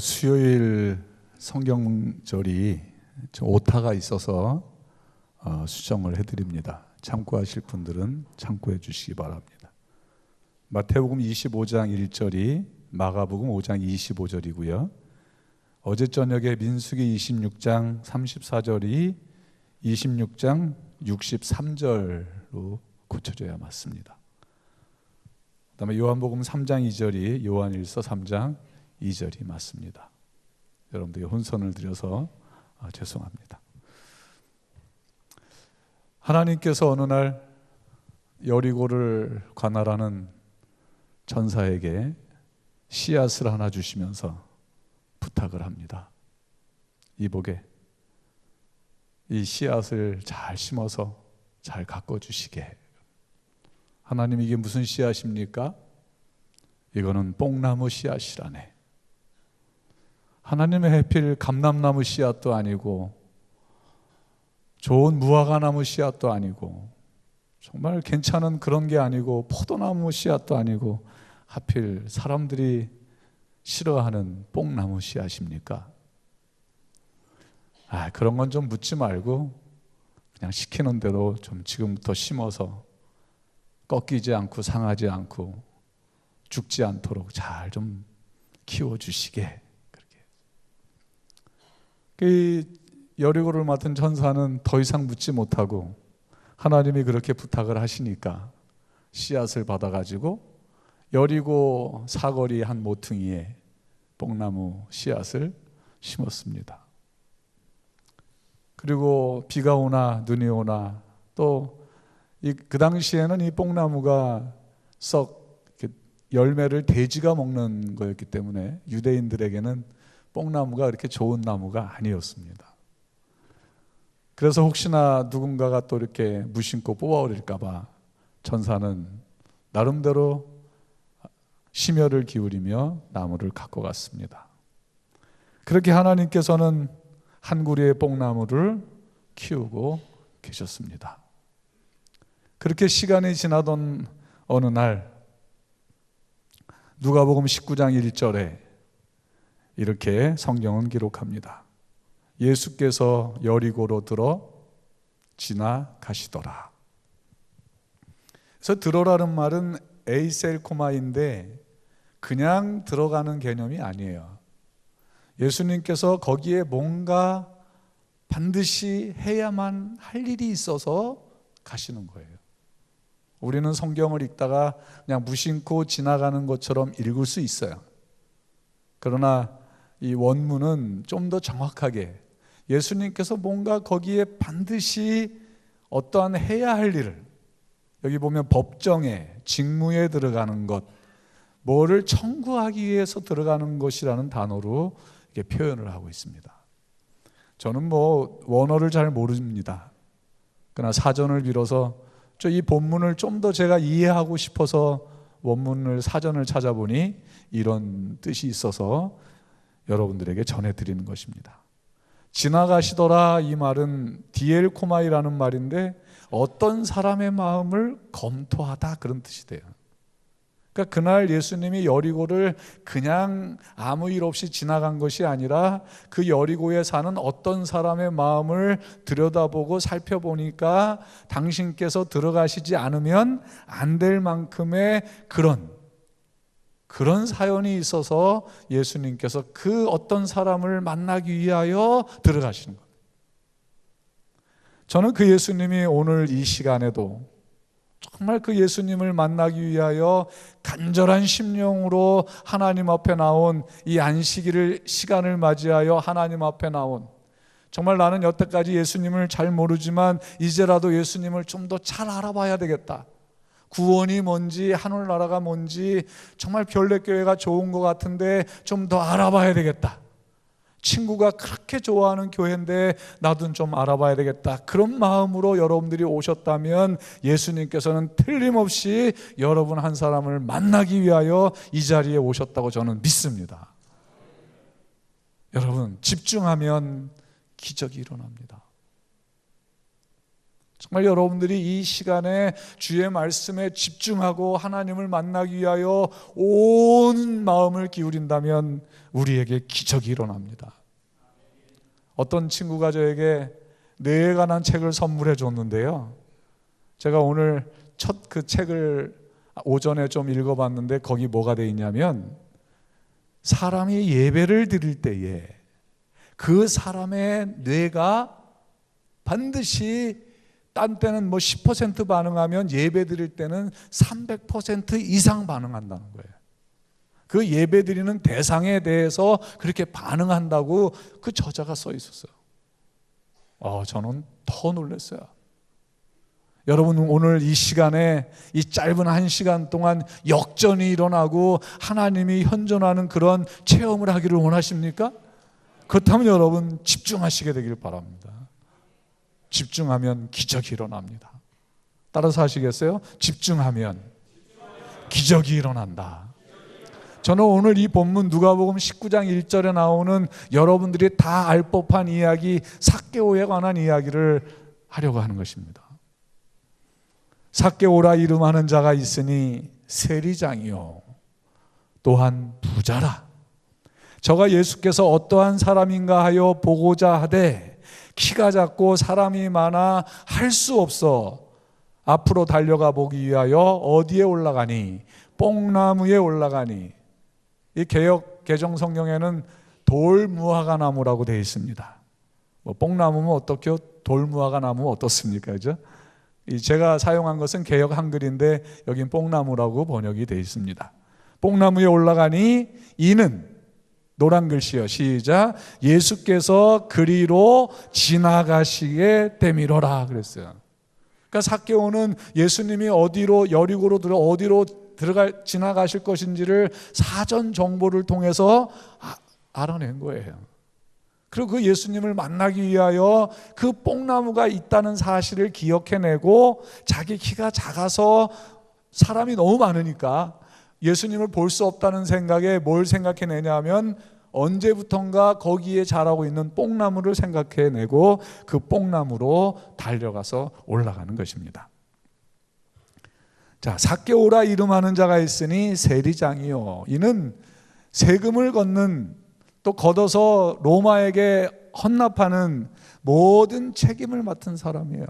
수요일 성경절이 오타가 있어서 수정을 해드립니다. 참고하실 분들은 참고해 주시기 바랍니다. 마태복음 25장 1절이 마가복음 5장 25절이고요. 어제 저녁에 민수기 26장 34절이 26장 63절로 고쳐져야 맞습니다. 그 다음에 요한복음 3장 2절이 요한일서 3장 2절이 맞습니다. 여러분들이 혼선을 드려서 죄송합니다. 하나님께서 어느 날 여리고를 관할하는 전사에게 씨앗을 하나 주시면서 부탁을 합니다. 이복에 이 씨앗을 잘 심어서 잘 가꿔주시게. 하나님, 이게 무슨 씨앗입니까? 이거는 뽕나무 씨앗이라네. 하나님의 해필 감람나무 씨앗도 아니고 좋은 무화과나무 씨앗도 아니고 정말 괜찮은 그런 게 아니고 포도나무 씨앗도 아니고 하필 사람들이 싫어하는 뽕나무 씨앗입니까? 그런 건 좀 묻지 말고 그냥 시키는 대로 좀 지금부터 심어서 꺾이지 않고 상하지 않고 죽지 않도록 잘 좀 키워주시게. 그렇게 여리고를 맡은 전사는 더 이상 묻지 못하고 하나님이 그렇게 부탁을 하시니까 씨앗을 받아가지고 여리고 사거리 한 모퉁이에 뽕나무 씨앗을 심었습니다. 그리고 비가 오나 눈이 오나 또 그 당시에는 이 뽕나무가 썩 열매를 돼지가 먹는 거였기 때문에 유대인들에게는 뽕나무가 그렇게 좋은 나무가 아니었습니다. 그래서 혹시나 누군가가 또 이렇게 무심코 뽑아버릴까 봐 전사는 나름대로 심혈을 기울이며 나무를 갖고 갔습니다. 그렇게 하나님께서는 한 구리의 뽕나무를 키우고 계셨습니다. 그렇게 시간이 지나던 어느 날 누가복음 19장 1절에 이렇게 성경은 기록합니다. 예수께서 여리고로 들어 지나가시더라. 그래서 들어라는 말은 에이셀코마인데 그냥 들어가는 개념이 아니에요. 예수님께서 거기에 뭔가 반드시 해야만 할 일이 있어서 가시는 거예요. 우리는 성경을 읽다가 그냥 무심코 지나가는 것처럼 읽을 수 있어요. 그러나 이 원문은 좀 더 정확하게 예수님께서 뭔가 거기에 반드시 어떠한 해야 할 일을, 여기 보면 법정에 직무에 들어가는 것, 뭐를 청구하기 위해서 들어가는 것이라는 단어로 이렇게 표현을 하고 있습니다. 저는 원어를 잘 모릅니다. 그러나 사전을 빌어서 이 본문을 좀 더 제가 이해하고 싶어서 원문을 사전을 찾아보니 이런 뜻이 있어서 여러분들에게 전해드리는 것입니다. 지나가시더라, 이 말은 디엘코마이라는 말인데 어떤 사람의 마음을 검토하다, 그런 뜻이 돼요. 그러니까 그날 예수님이 여리고를 그냥 아무 일 없이 지나간 것이 아니라 그 여리고에 사는 어떤 사람의 마음을 들여다보고 살펴보니까 당신께서 들어가시지 않으면 안 될 만큼의 그런 사연이 있어서 예수님께서 그 어떤 사람을 만나기 위하여 들어가시는 겁니다. 저는 그 예수님이 오늘 이 시간에도 정말 그 예수님을 만나기 위하여 간절한 심령으로 하나님 앞에 나온 이 안식일을 시간을 맞이하여 하나님 앞에 나온, 정말 나는 여태까지 예수님을 잘 모르지만 이제라도 예수님을 좀 더 잘 알아봐야 되겠다. 구원이 뭔지, 하늘나라가 뭔지, 정말 별내교회가 좋은 것 같은데 좀 더 알아봐야 되겠다. 친구가 그렇게 좋아하는 교회인데 나도 좀 알아봐야 되겠다. 그런 마음으로 여러분들이 오셨다면 예수님께서는 틀림없이 여러분 한 사람을 만나기 위하여 이 자리에 오셨다고 저는 믿습니다. 여러분, 집중하면 기적이 일어납니다. 정말 여러분들이 이 시간에 주의 말씀에 집중하고 하나님을 만나기 위하여 온 마음을 기울인다면 우리에게 기적이 일어납니다. 어떤 친구가 저에게 뇌에 관한 책을 선물해 줬는데요, 제가 오늘 첫 그 책을 오전에 좀 읽어봤는데 거기 뭐가 돼 있냐면, 사람이 예배를 드릴 때에 그 사람의 뇌가 반드시, 딴 때는 뭐 10% 반응하면 예배 드릴 때는 300% 이상 반응한다는 거예요. 그 예배 드리는 대상에 대해서 그렇게 반응한다고 그 저자가 써 있었어요. 저는 더 놀랐어요. 여러분, 오늘 이 시간에, 이 짧은 1시간 동안 역전이 일어나고 하나님이 현존하는 그런 체험을 하기를 원하십니까? 그렇다면 여러분 집중하시게 되길 바랍니다. 집중하면 기적이 일어납니다. 따라서 하시겠어요? 집중하면 기적이 일어난다. 저는 오늘 이 본문 누가복음 19장 1절에 나오는 여러분들이 다 알 법한 이야기, 삭개오에 관한 이야기를 하려고 하는 것입니다. 삭개오라 이름하는 자가 있으니 세리장이요 또한 부자라. 저가 예수께서 어떠한 사람인가 하여 보고자 하되 키가 작고 사람이 많아 할 수 없어 앞으로 달려가 보기 위하여 어디에 올라가니? 뽕나무에 올라가니. 이 개역 개정 성경에는 돌무화과 나무라고 되어 있습니다. 뽕나무면 어떻게요? 돌무화과 나무면 어떻습니까? 그죠? 제가 사용한 것은 개역 한글인데 여긴 뽕나무라고 번역이 되어 있습니다. 뽕나무에 올라가니 이는, 노란 글씨요, 시작, 예수께서 그리로 지나가시게 되미로라 그랬어요. 그러니까 삭개오는 예수님이 어디로, 여리고로 지나가실 것인지를 사전 정보를 통해서 알아낸 거예요. 그리고 그 예수님을 만나기 위하여 그 뽕나무가 있다는 사실을 기억해내고, 자기 키가 작아서 사람이 너무 많으니까 예수님을 볼 수 없다는 생각에 뭘 생각해내냐면, 언제부턴가 거기에 자라고 있는 뽕나무를 생각해내고 그 뽕나무로 달려가서 올라가는 것입니다. 자, 삭개오라 이름하는 자가 있으니 세리장이요, 이는 세금을 걷는, 또 걷어서 로마에게 헌납하는 모든 책임을 맡은 사람이에요.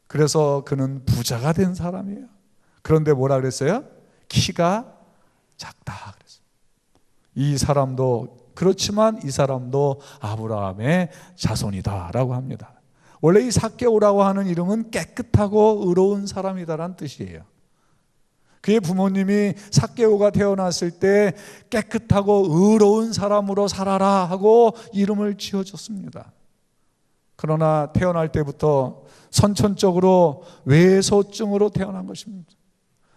그래서 그는 부자가 된 사람이에요. 그런데 뭐라 그랬어요? 키가 작다 그랬어요. 이 사람도, 그렇지만 이 사람도 아브라함의 자손이다라고 합니다. 원래 이 삭개오라고 하는 이름은 깨끗하고 의로운 사람이다라는 뜻이에요. 그의 부모님이 삭개오가 태어났을 때 깨끗하고 의로운 사람으로 살아라 하고 이름을 지어줬습니다. 그러나 태어날 때부터 선천적으로 외소증으로 태어난 것입니다.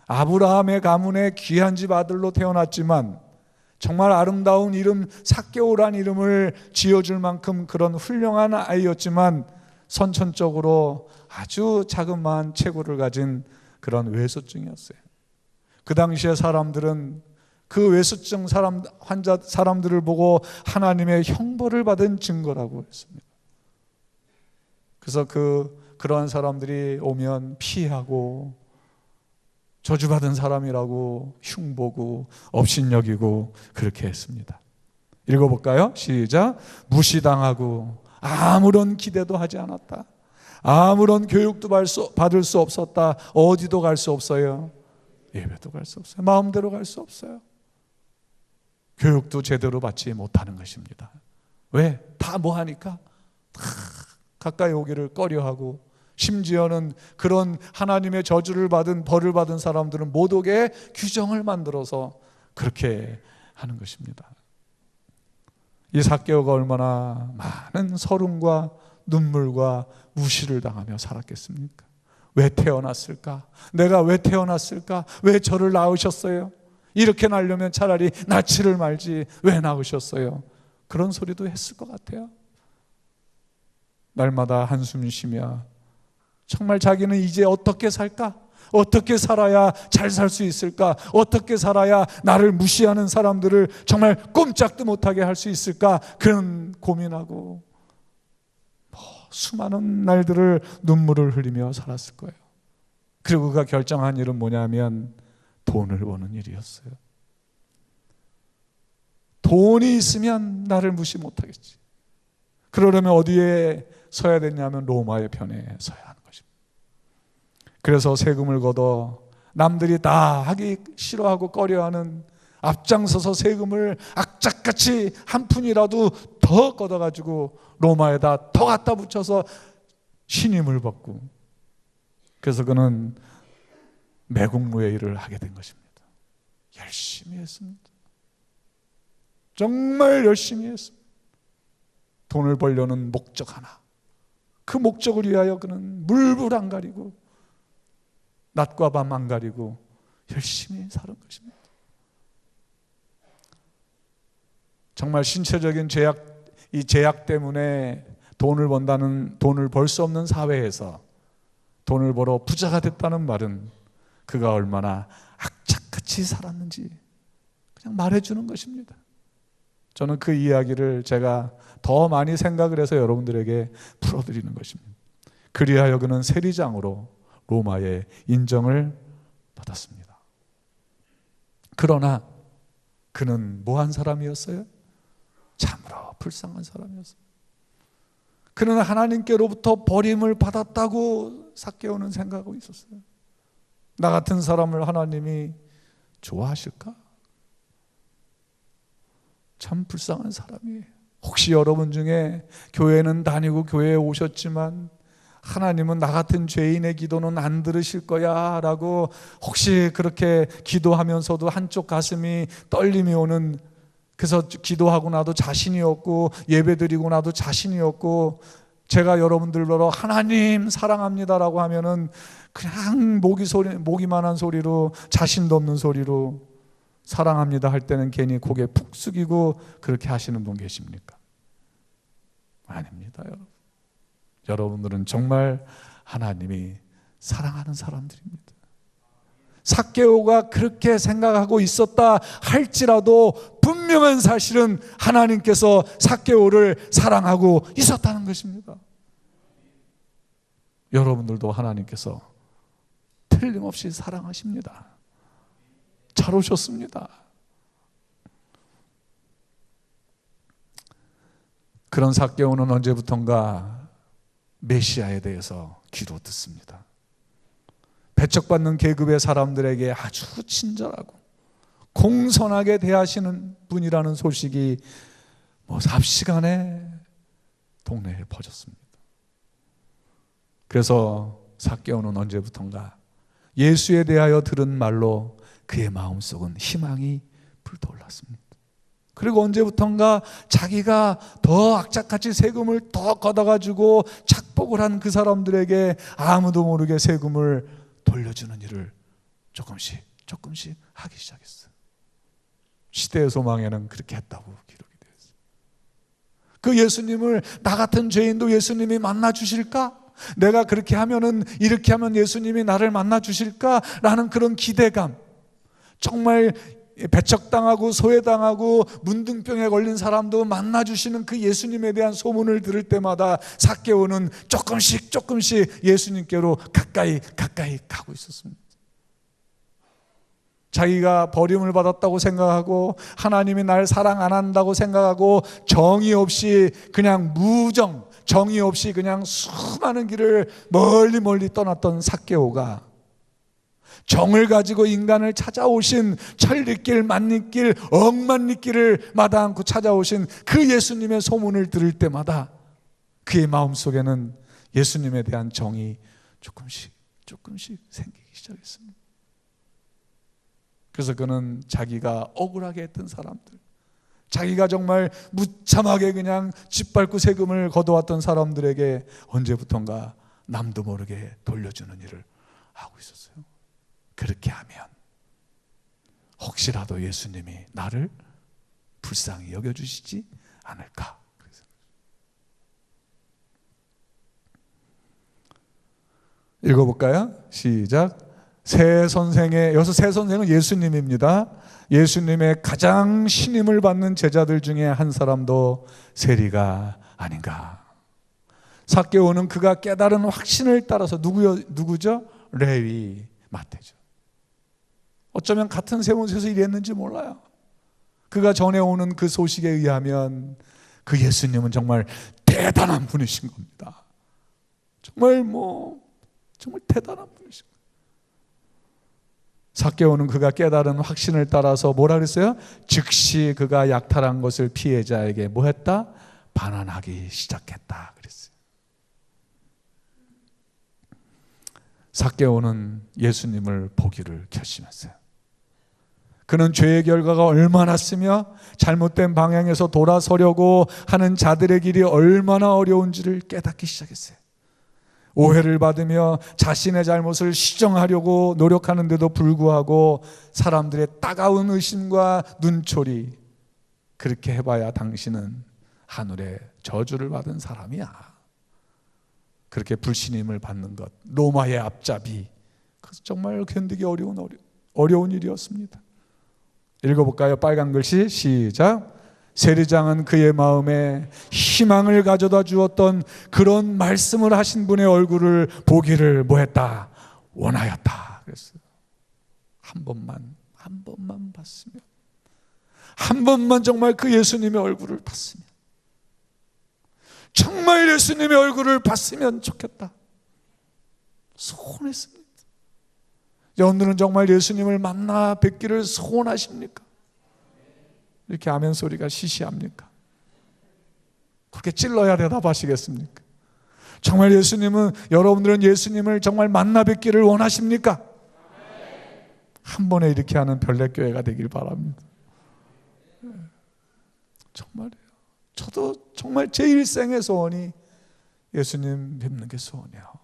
아브라함의 가문의 귀한 집 아들로 태어났지만 정말 아름다운 이름 삭개오란 이름을 지어줄 만큼 그런 훌륭한 아이였지만 선천적으로 아주 자그마한 체구를 가진 그런 외소증이었어요. 그 당시에 사람들은 그 외소증 사람들을 보고 하나님의 형벌을 받은 증거라고 했습니다. 그래서 그러한 사람들이 오면 피하고 저주받은 사람이라고 흉보고 업신여기고 그렇게 했습니다. 읽어볼까요? 시작. 무시당하고 아무런 기대도 하지 않았다. 아무런 교육도 받을 수 없었다. 어디도 갈 수 없어요. 예배도 갈 수 없어요. 마음대로 갈 수 없어요. 교육도 제대로 받지 못하는 것입니다. 왜? 다 뭐하니까? 다 가까이 오기를 꺼려하고, 심지어는 그런 하나님의 저주를 받은, 벌을 받은 사람들은 못 오게 규정을 만들어서 그렇게 하는 것입니다. 이 삭개오가 얼마나 많은 서름과 눈물과 무시를 당하며 살았겠습니까? 왜 태어났을까? 내가 왜 태어났을까? 왜 저를 낳으셨어요? 이렇게 낳으려면 차라리 낳지를 말지 왜 낳으셨어요? 그런 소리도 했을 것 같아요. 날마다 한숨 쉬며 정말 자기는 이제 어떻게 살까? 어떻게 살아야 잘 살 수 있을까? 어떻게 살아야 나를 무시하는 사람들을 정말 꼼짝도 못하게 할 수 있을까? 그런 고민하고 수많은 날들을 눈물을 흘리며 살았을 거예요. 그리고 그가 결정한 일은 뭐냐면 돈을 버는 일이었어요. 돈이 있으면 나를 무시 못하겠지. 그러려면 어디에 서야 되냐면 로마의 편에 서야 하는 것입니다. 그래서 세금을 걷어 남들이 다 하기 싫어하고 꺼려하는 앞장서서 세금을 악착같이 한 푼이라도 더 걷어가지고 로마에다 더 갖다 붙여서 신임을 받고, 그래서 그는 매국노의 일을 하게 된 것입니다. 열심히 했습니다. 정말 열심히 했습니다. 돈을 벌려는 목적 하나, 그 목적을 위하여 그는 물불 안 가리고 낮과 밤 안 가리고 열심히 사는 것입니다. 정말 신체적인 이 제약 때문에 돈을 벌 수 없는 사회에서 돈을 벌어 부자가 됐다는 말은 그가 얼마나 악착같이 살았는지 그냥 말해주는 것입니다. 저는 그 이야기를 제가 더 많이 생각을 해서 여러분들에게 풀어드리는 것입니다. 그리하여 그는 세리장으로 로마의 인정을 받았습니다. 그러나 그는 뭐한 사람이었어요? 참으로 불쌍한 사람이었어요. 그는 하나님께로부터 버림을 받았다고 삭개오는 생각하고 있었어요. 나 같은 사람을 하나님이 좋아하실까? 참 불쌍한 사람이에요. 혹시 여러분 중에 교회는 다니고 교회에 오셨지만 하나님은 나 같은 죄인의 기도는 안 들으실 거야 라고 혹시 그렇게 기도하면서도 한쪽 가슴이 떨림이 오는, 그래서 기도하고 나도 자신이 없고 예배드리고 나도 자신이 없고, 제가 여러분들로 하나님 사랑합니다라고 하면은 그냥 모기만한 소리로, 자신도 없는 소리로 사랑합니다 할 때는 괜히 고개 푹 숙이고 그렇게 하시는 분 계십니까? 아닙니다, 여러분. 여러분들은 정말 하나님이 사랑하는 사람들입니다. 삭개오가 그렇게 생각하고 있었다 할지라도 분명한 사실은 하나님께서 삭개오를 사랑하고 있었다는 것입니다. 여러분들도 하나님께서 틀림없이 사랑하십니다. 잘 오셨습니다. 그런 삭개오는 언제부턴가 메시아에 대해서 귀로 듣습니다. 배척받는 계급의 사람들에게 아주 친절하고 공손하게 대하시는 분이라는 소식이 삽시간에 동네에 퍼졌습니다. 그래서 삭개오는 언제부턴가 예수에 대하여 들은 말로 그의 마음속은 희망이 불타올랐습니다. 그리고 언제부턴가 자기가 더 악착같이 세금을 더 걷어가지고 착복을 한 그 사람들에게 아무도 모르게 세금을 돌려주는 일을 조금씩 하기 시작했어요. 시대의 소망에는 그렇게 했다고 기록이 되어 있어요. 그 예수님을, 나 같은 죄인도 예수님이 만나 주실까? 내가 그렇게 하면은, 이렇게 하면 예수님이 나를 만나 주실까? 라는 그런 기대감, 정말 배척당하고 소외당하고 문둥병에 걸린 사람도 만나주시는 그 예수님에 대한 소문을 들을 때마다 삭개오는 조금씩 예수님께로 가까이 가고 있었습니다. 자기가 버림을 받았다고 생각하고 하나님이 날 사랑 안 한다고 생각하고 정의 없이 그냥 정의 없이 그냥 수많은 길을 멀리 떠났던 삭개오가 정을 가지고 인간을 찾아오신 천리길, 만리길, 억만리길을 마다 않고 찾아오신 그 예수님의 소문을 들을 때마다 그의 마음속에는 예수님에 대한 정이 조금씩 생기기 시작했습니다. 그래서 그는 자기가 억울하게 했던 사람들, 자기가 정말 무참하게 그냥 짓밟고 세금을 걷어왔던 사람들에게 언제부턴가 남도 모르게 돌려주는 일을 하고 있었어요. 그렇게 하면 혹시라도 예수님이 나를 불쌍히 여겨주시지 않을까. 읽어볼까요? 시작. 새 선생의, 여기서 새 선생은 예수님입니다. 예수님의 가장 신임을 받는 제자들 중에 한 사람도 세리가 아닌가. 삭개오는 그가 깨달은 확신을 따라서 누구죠? 레위, 마태죠. 어쩌면 같은 세원에서 일했는지 몰라요. 그가 전해오는 그 소식에 의하면 그 예수님은 정말 대단한 분이신 겁니다. 정말 정말 대단한 분이신 겁니다. 삭개오는 그가 깨달은 확신을 따라서 뭐라 그랬어요? 즉시 그가 약탈한 것을 피해자에게 뭐 했다? 반환하기 시작했다 그랬어요. 삭개오는 예수님을 보기를 결심했어요. 그는 죄의 결과가 얼마나 쓰며 잘못된 방향에서 돌아서려고 하는 자들의 길이 얼마나 어려운지를 깨닫기 시작했어요. 오해를 받으며 자신의 잘못을 시정하려고 노력하는데도 불구하고 사람들의 따가운 의심과 눈초리, 그렇게 해봐야 당신은 하늘의 저주를 받은 사람이야. 그렇게 불신임을 받는 것, 로마의 앞잡이, 그것은 정말 견디기 어려운 일이었습니다. 읽어볼까요? 빨간 글씨 시작. 세리장은 그의 마음에 희망을 가져다 주었던 그런 말씀을 하신 분의 얼굴을 보기를 뭐했다? 원하였다. 그랬어요. 한 번만 봤으면, 한 번만 정말 그 예수님의 얼굴을 봤으면, 정말 예수님의 얼굴을 봤으면 좋겠다 소원했습니다. 여러분들은 정말 예수님을 만나 뵙기를 소원하십니까? 이렇게 아멘 소리가 시시합니까? 그렇게 찔러야 대답하시겠습니까? 정말 여러분들은 예수님을 정말 만나 뵙기를 원하십니까? 한 번에 이렇게 하는 별내교회가 되길 바랍니다. 정말이에요. 저도 정말 제 일생의 소원이 예수님 뵙는 게 소원이에요.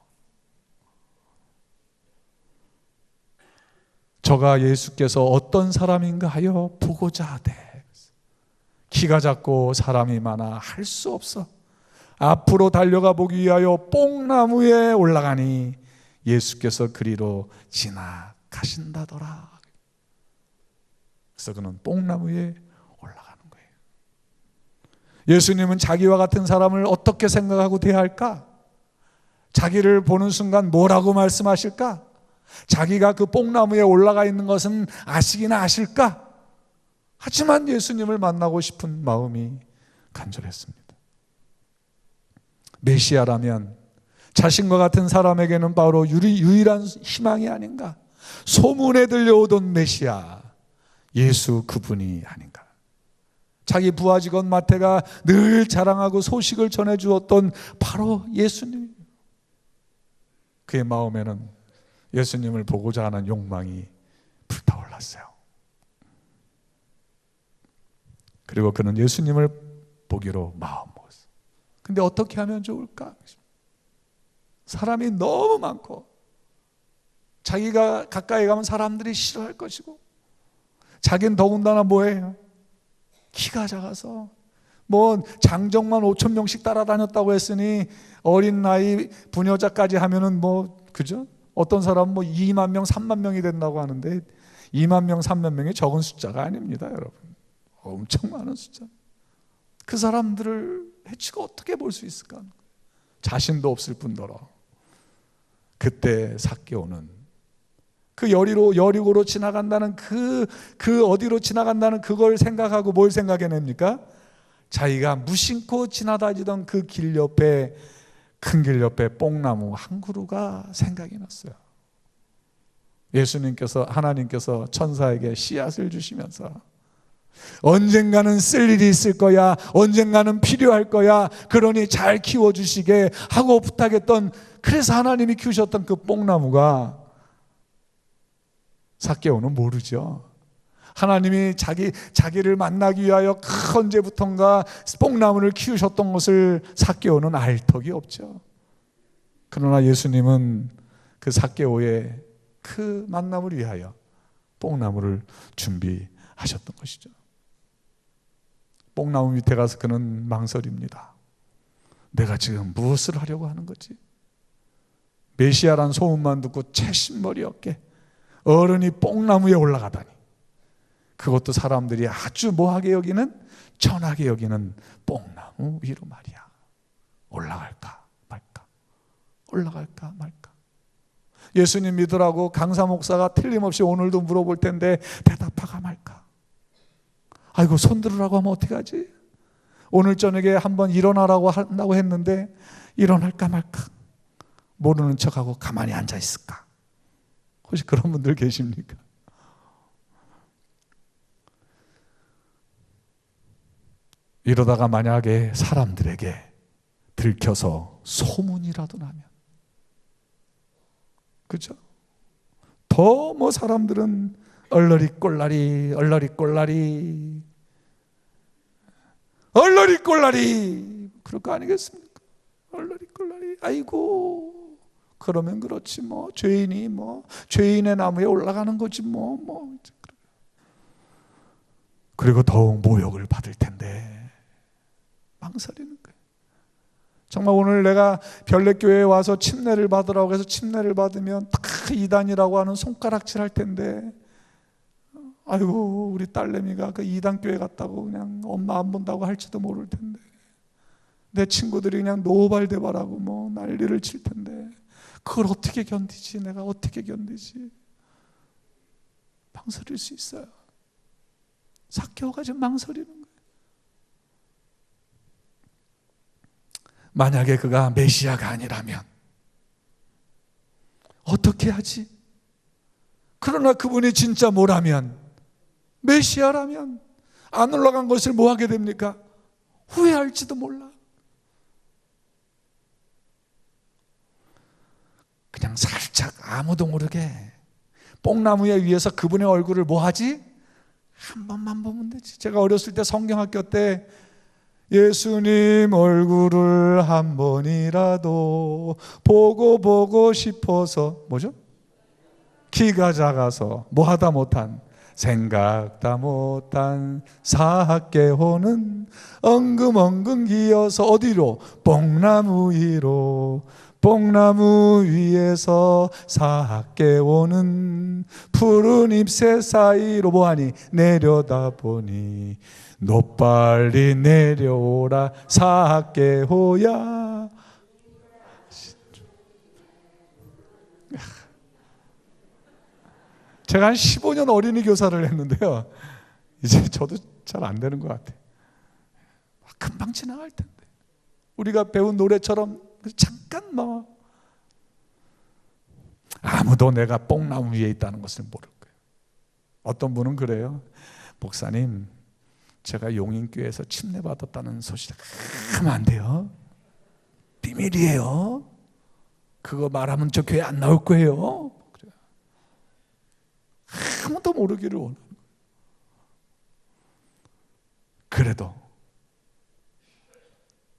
저가 예수께서 어떤 사람인가 하여 보고자 하되, 키가 작고 사람이 많아 할 수 없어 앞으로 달려가 보기 위하여 뽕나무에 올라가니 예수께서 그리로 지나가신다더라. 그래서 그는 뽕나무에 올라가는 거예요. 예수님은 자기와 같은 사람을 어떻게 생각하고 대할까? 자기를 보는 순간 뭐라고 말씀하실까? 자기가 그 뽕나무에 올라가 있는 것은 아시기나 아실까? 하지만 예수님을 만나고 싶은 마음이 간절했습니다. 메시아라면 자신과 같은 사람에게는 바로 유일한 희망이 아닌가? 소문에 들려오던 메시아 예수 그분이 아닌가? 자기 부하 직원 마태가 늘 자랑하고 소식을 전해주었던 바로 예수님. 그의 마음에는 예수님을 보고자 하는 욕망이 불타올랐어요. 그리고 그는 예수님을 보기로 마음먹었어요. 근데 어떻게 하면 좋을까? 사람이 너무 많고 자기가 가까이 가면 사람들이 싫어할 것이고, 자기는 더군다나 뭐예요? 키가 작아서 장정만 5,000명씩 따라다녔다고 했으니 어린 나이 부녀자까지 하면은 그죠? 어떤 사람은 2만 명, 3만 명이 된다고 하는데 2만 명, 3만 명이 적은 숫자가 아닙니다, 여러분. 엄청 많은 숫자. 그 사람들을 해치고 어떻게 볼 수 있을까? 자신도 없을 뿐더러. 그때 삭개오는 그 여리고로 지나간다는 그 어디로 지나간다는 그걸 생각하고 뭘 생각해냅니까? 자기가 무심코 지나다니던 그 길 옆에, 큰 길 옆에 뽕나무 한 그루가 생각이 났어요. 하나님께서 천사에게 씨앗을 주시면서 언젠가는 쓸 일이 있을 거야, 언젠가는 필요할 거야, 그러니 잘 키워주시게 하고 부탁했던, 그래서 하나님이 키우셨던 그 뽕나무가, 삭개오는 모르죠. 하나님이 자기를 만나기 위하여 언제부턴가 뽕나무를 키우셨던 것을 삭개오는 알 턱이 없죠. 그러나 예수님은 그 삭개오의 그 만남을 위하여 뽕나무를 준비하셨던 것이죠. 뽕나무 밑에 가서 그는 망설입니다. 내가 지금 무엇을 하려고 하는 거지? 메시아란 소문만 듣고 채신머리 어깨 어른이 뽕나무에 올라가다니, 그것도 사람들이 아주 뭐하게 여기는, 천하게 여기는 뽕나무 위로 말이야. 올라갈까 말까, 올라갈까 말까. 예수님 믿으라고 강사 목사가 틀림없이 오늘도 물어볼 텐데 대답하가 말까. 아이고 손 들으라고 하면 어떡하지? 오늘 저녁에 한번 일어나라고 한다고 했는데 일어날까 말까 모르는 척하고 가만히 앉아 있을까? 혹시 그런 분들 계십니까? 이러다가 만약에 사람들에게 들켜서 소문이라도 나면, 그죠? 더 뭐 사람들은 얼러리 꼴라리 그럴 거 아니겠습니까? 얼러리 꼴라리. 아이고 그러면 그렇지 뭐 죄인이 뭐 죄인의 나무에 올라가는 거지 뭐. 그리고 더욱 모욕을 받을 텐데 망설이는 거예요. 정말 오늘 내가 별내교회에 와서 침례를 받으라고 해서 침례를 받으면 다 이단이라고 하는 손가락질 할 텐데, 아이고 우리 딸내미가 그 이단교회 갔다고 그냥 엄마 안 본다고 할지도 모를 텐데, 내 친구들이 그냥 노발대발하고 뭐 난리를 칠 텐데, 그걸 어떻게 견디지? 내가 어떻게 견디지? 망설일 수 있어요. 삭개오가 지금 망설이는 거예요. 만약에 그가 메시아가 아니라면 어떻게 하지? 그러나 그분이 진짜 뭐라면, 메시아라면 안 올라간 것을 뭐 하게 됩니까? 후회할지도 몰라. 그냥 살짝 아무도 모르게 뽕나무 위에서 그분의 얼굴을 뭐 하지? 한 번만 보면 되지. 제가 어렸을 때 성경학교 때 예수님 얼굴을 한 번이라도 보고 싶어서, 뭐죠? 키가 작아서 뭐하다 못한, 생각다 못한 삭개오는 엉금엉금 기어서 어디로? 뽕나무 위로. 뽕나무 위에서 삭개오는 푸른 잎새 사이로 뭐하니? 내려다보니 노빨리 내려오라 삭개오야. 제가 한 15년 어린이 교사를 했는데요, 이제 저도 잘 안 되는 것 같아요. 금방 지나갈 텐데 우리가 배운 노래처럼 잠깐 뭐 아무도 내가 뽕나무 위에 있다는 것을 모를 거예요. 어떤 분은 그래요. 목사님, 제가 용인교회에서 침례받았다는 소식 하면 안 돼요. 비밀이에요. 그거 말하면 저 교회 안 나올 거예요. 아무도 모르기를 원하는 거예요. 그래도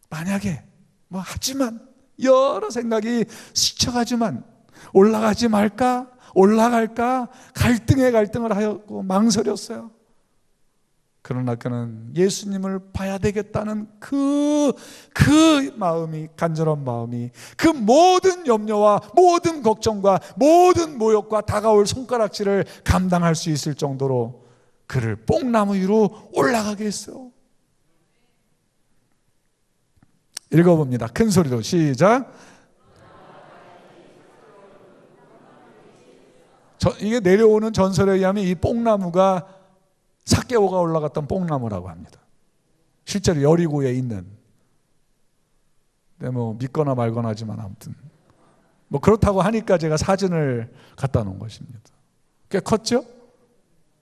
만약에 뭐 하지만 여러 생각이 스쳐가지만 올라가지 말까 올라갈까 갈등을 하였고 망설였어요. 그러나 그는 예수님을 봐야 되겠다는 그 마음이, 간절한 마음이 그 모든 염려와 모든 걱정과 모든 모욕과 다가올 손가락질을 감당할 수 있을 정도로 그를 뽕나무 위로 올라가게 했어요. 읽어봅니다. 큰 소리로 시작. 이게 내려오는 전설에 의하면 이 뽕나무가 삭개오가 올라갔던 뽕나무라고 합니다. 실제로 여리고에 있는, 근데 뭐 믿거나 말거나 하지만 아무튼 뭐 그렇다고 하니까 제가 사진을 갖다 놓은 것입니다. 꽤 컸죠?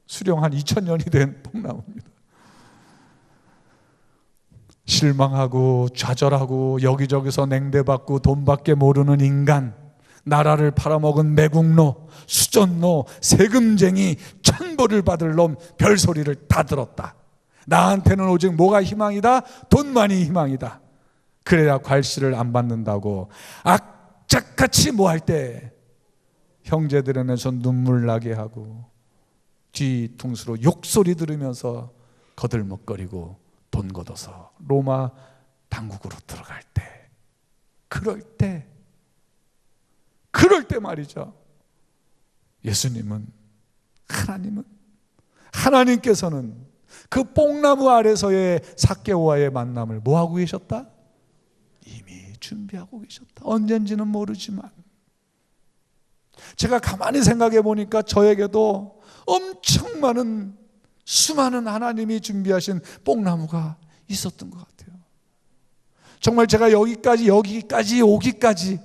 수령 한 2000년이 된 뽕나무입니다. 실망하고 좌절하고 여기저기서 냉대받고 돈밖에 모르는 인간, 나라를 팔아먹은 매국노, 수전노, 세금쟁이, 천벌을 받을 놈 별소리를 다 들었다. 나한테는 오직 뭐가 희망이다? 돈만이 희망이다. 그래야 괄시를 안 받는다고 악착같이 뭐 할 때 형제들에서 눈물 나게 하고 뒤통수로 욕소리 들으면서 거들먹거리고 돈 걷어서 로마 당국으로 들어갈 때, 그럴 때 말이죠. 하나님께서는 그 뽕나무 아래서의 삭개오와의 만남을 뭐하고 계셨다? 이미 준비하고 계셨다. 언젠지는 모르지만 제가 가만히 생각해 보니까 저에게도 엄청 많은 수많은 하나님이 준비하신 뽕나무가 있었던 것 같아요. 정말 제가 여기까지 오기까지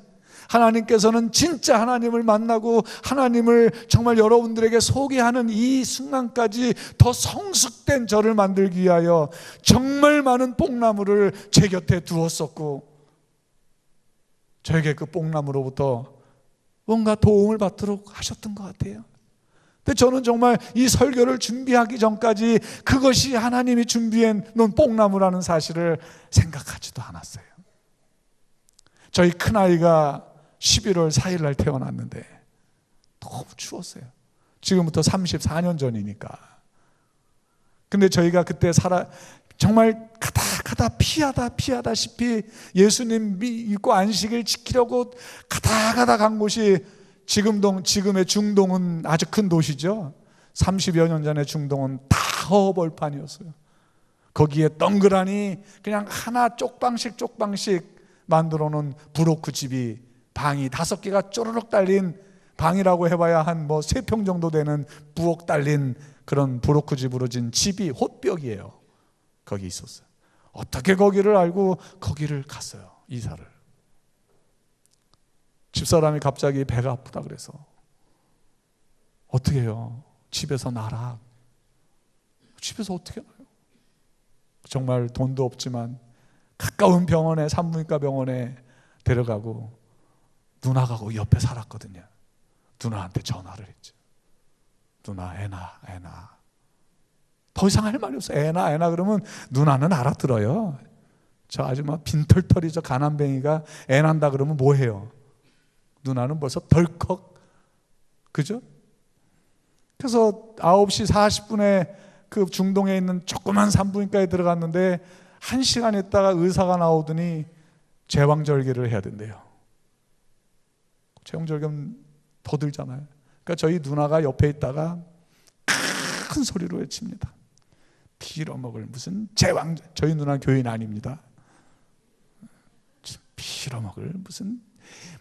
하나님께서는 진짜 하나님을 만나고 하나님을 정말 여러분들에게 소개하는 이 순간까지 더 성숙된 저를 만들기 위하여 정말 많은 뽕나무를 제 곁에 두었었고, 저에게 그 뽕나무로부터 뭔가 도움을 받도록 하셨던 것 같아요. 근데 저는 정말 이 설교를 준비하기 전까지 그것이 하나님이 준비해 놓은 뽕나무라는 사실을 생각하지도 않았어요. 저희 큰아이가 11월 4일 날 태어났는데 너무 추웠어요. 지금부터 34년 전이니까. 근데 저희가 그때 정말 가다 피하다시피 예수님 믿고 안식일 지키려고 가다 간 곳이 지금의 중동은 아주 큰 도시죠. 30여 년 전에 중동은 다 허벌판이었어요. 거기에 덩그라니 그냥 하나 쪽방씩 만들어 놓은 브로크 집이, 방이 5개가 쪼르륵 달린, 방이라고 해봐야 한 3평 정도 되는 부엌 달린 그런 브로크 집으로 진 집이 홑벽이에요. 거기 있었어요. 어떻게 거기를 알고 거기를 갔어요, 이사를. 집사람이 갑자기 배가 아프다 그래서 어떻게 해요? 집에서 나라. 집에서 어떻게 나요? 정말 돈도 없지만 가까운 병원에, 산부인과 병원에 데려가고, 누나가 거기 옆에 살았거든요. 누나한테 전화를 했죠. 누나, 애나. 더 이상 할 말이 없어. 애나 그러면 누나는 알아들어요. 저 아주 막 빈털털이 저 가난뱅이가 애 난다 그러면 뭐 해요? 누나는 벌써 덜컥, 그죠? 그래서 9시 40분에 그 중동에 있는 조그만 산부인과에 들어갔는데 1시간 있다가 의사가 나오더니 제왕절개를 해야 된대요. 제왕절개는 더 들잖아요. 그러니까 저희 누나가 옆에 있다가 큰 소리로 외칩니다. 빌어먹을 무슨 저희 누나 교인 아닙니다. 빌어먹을 무슨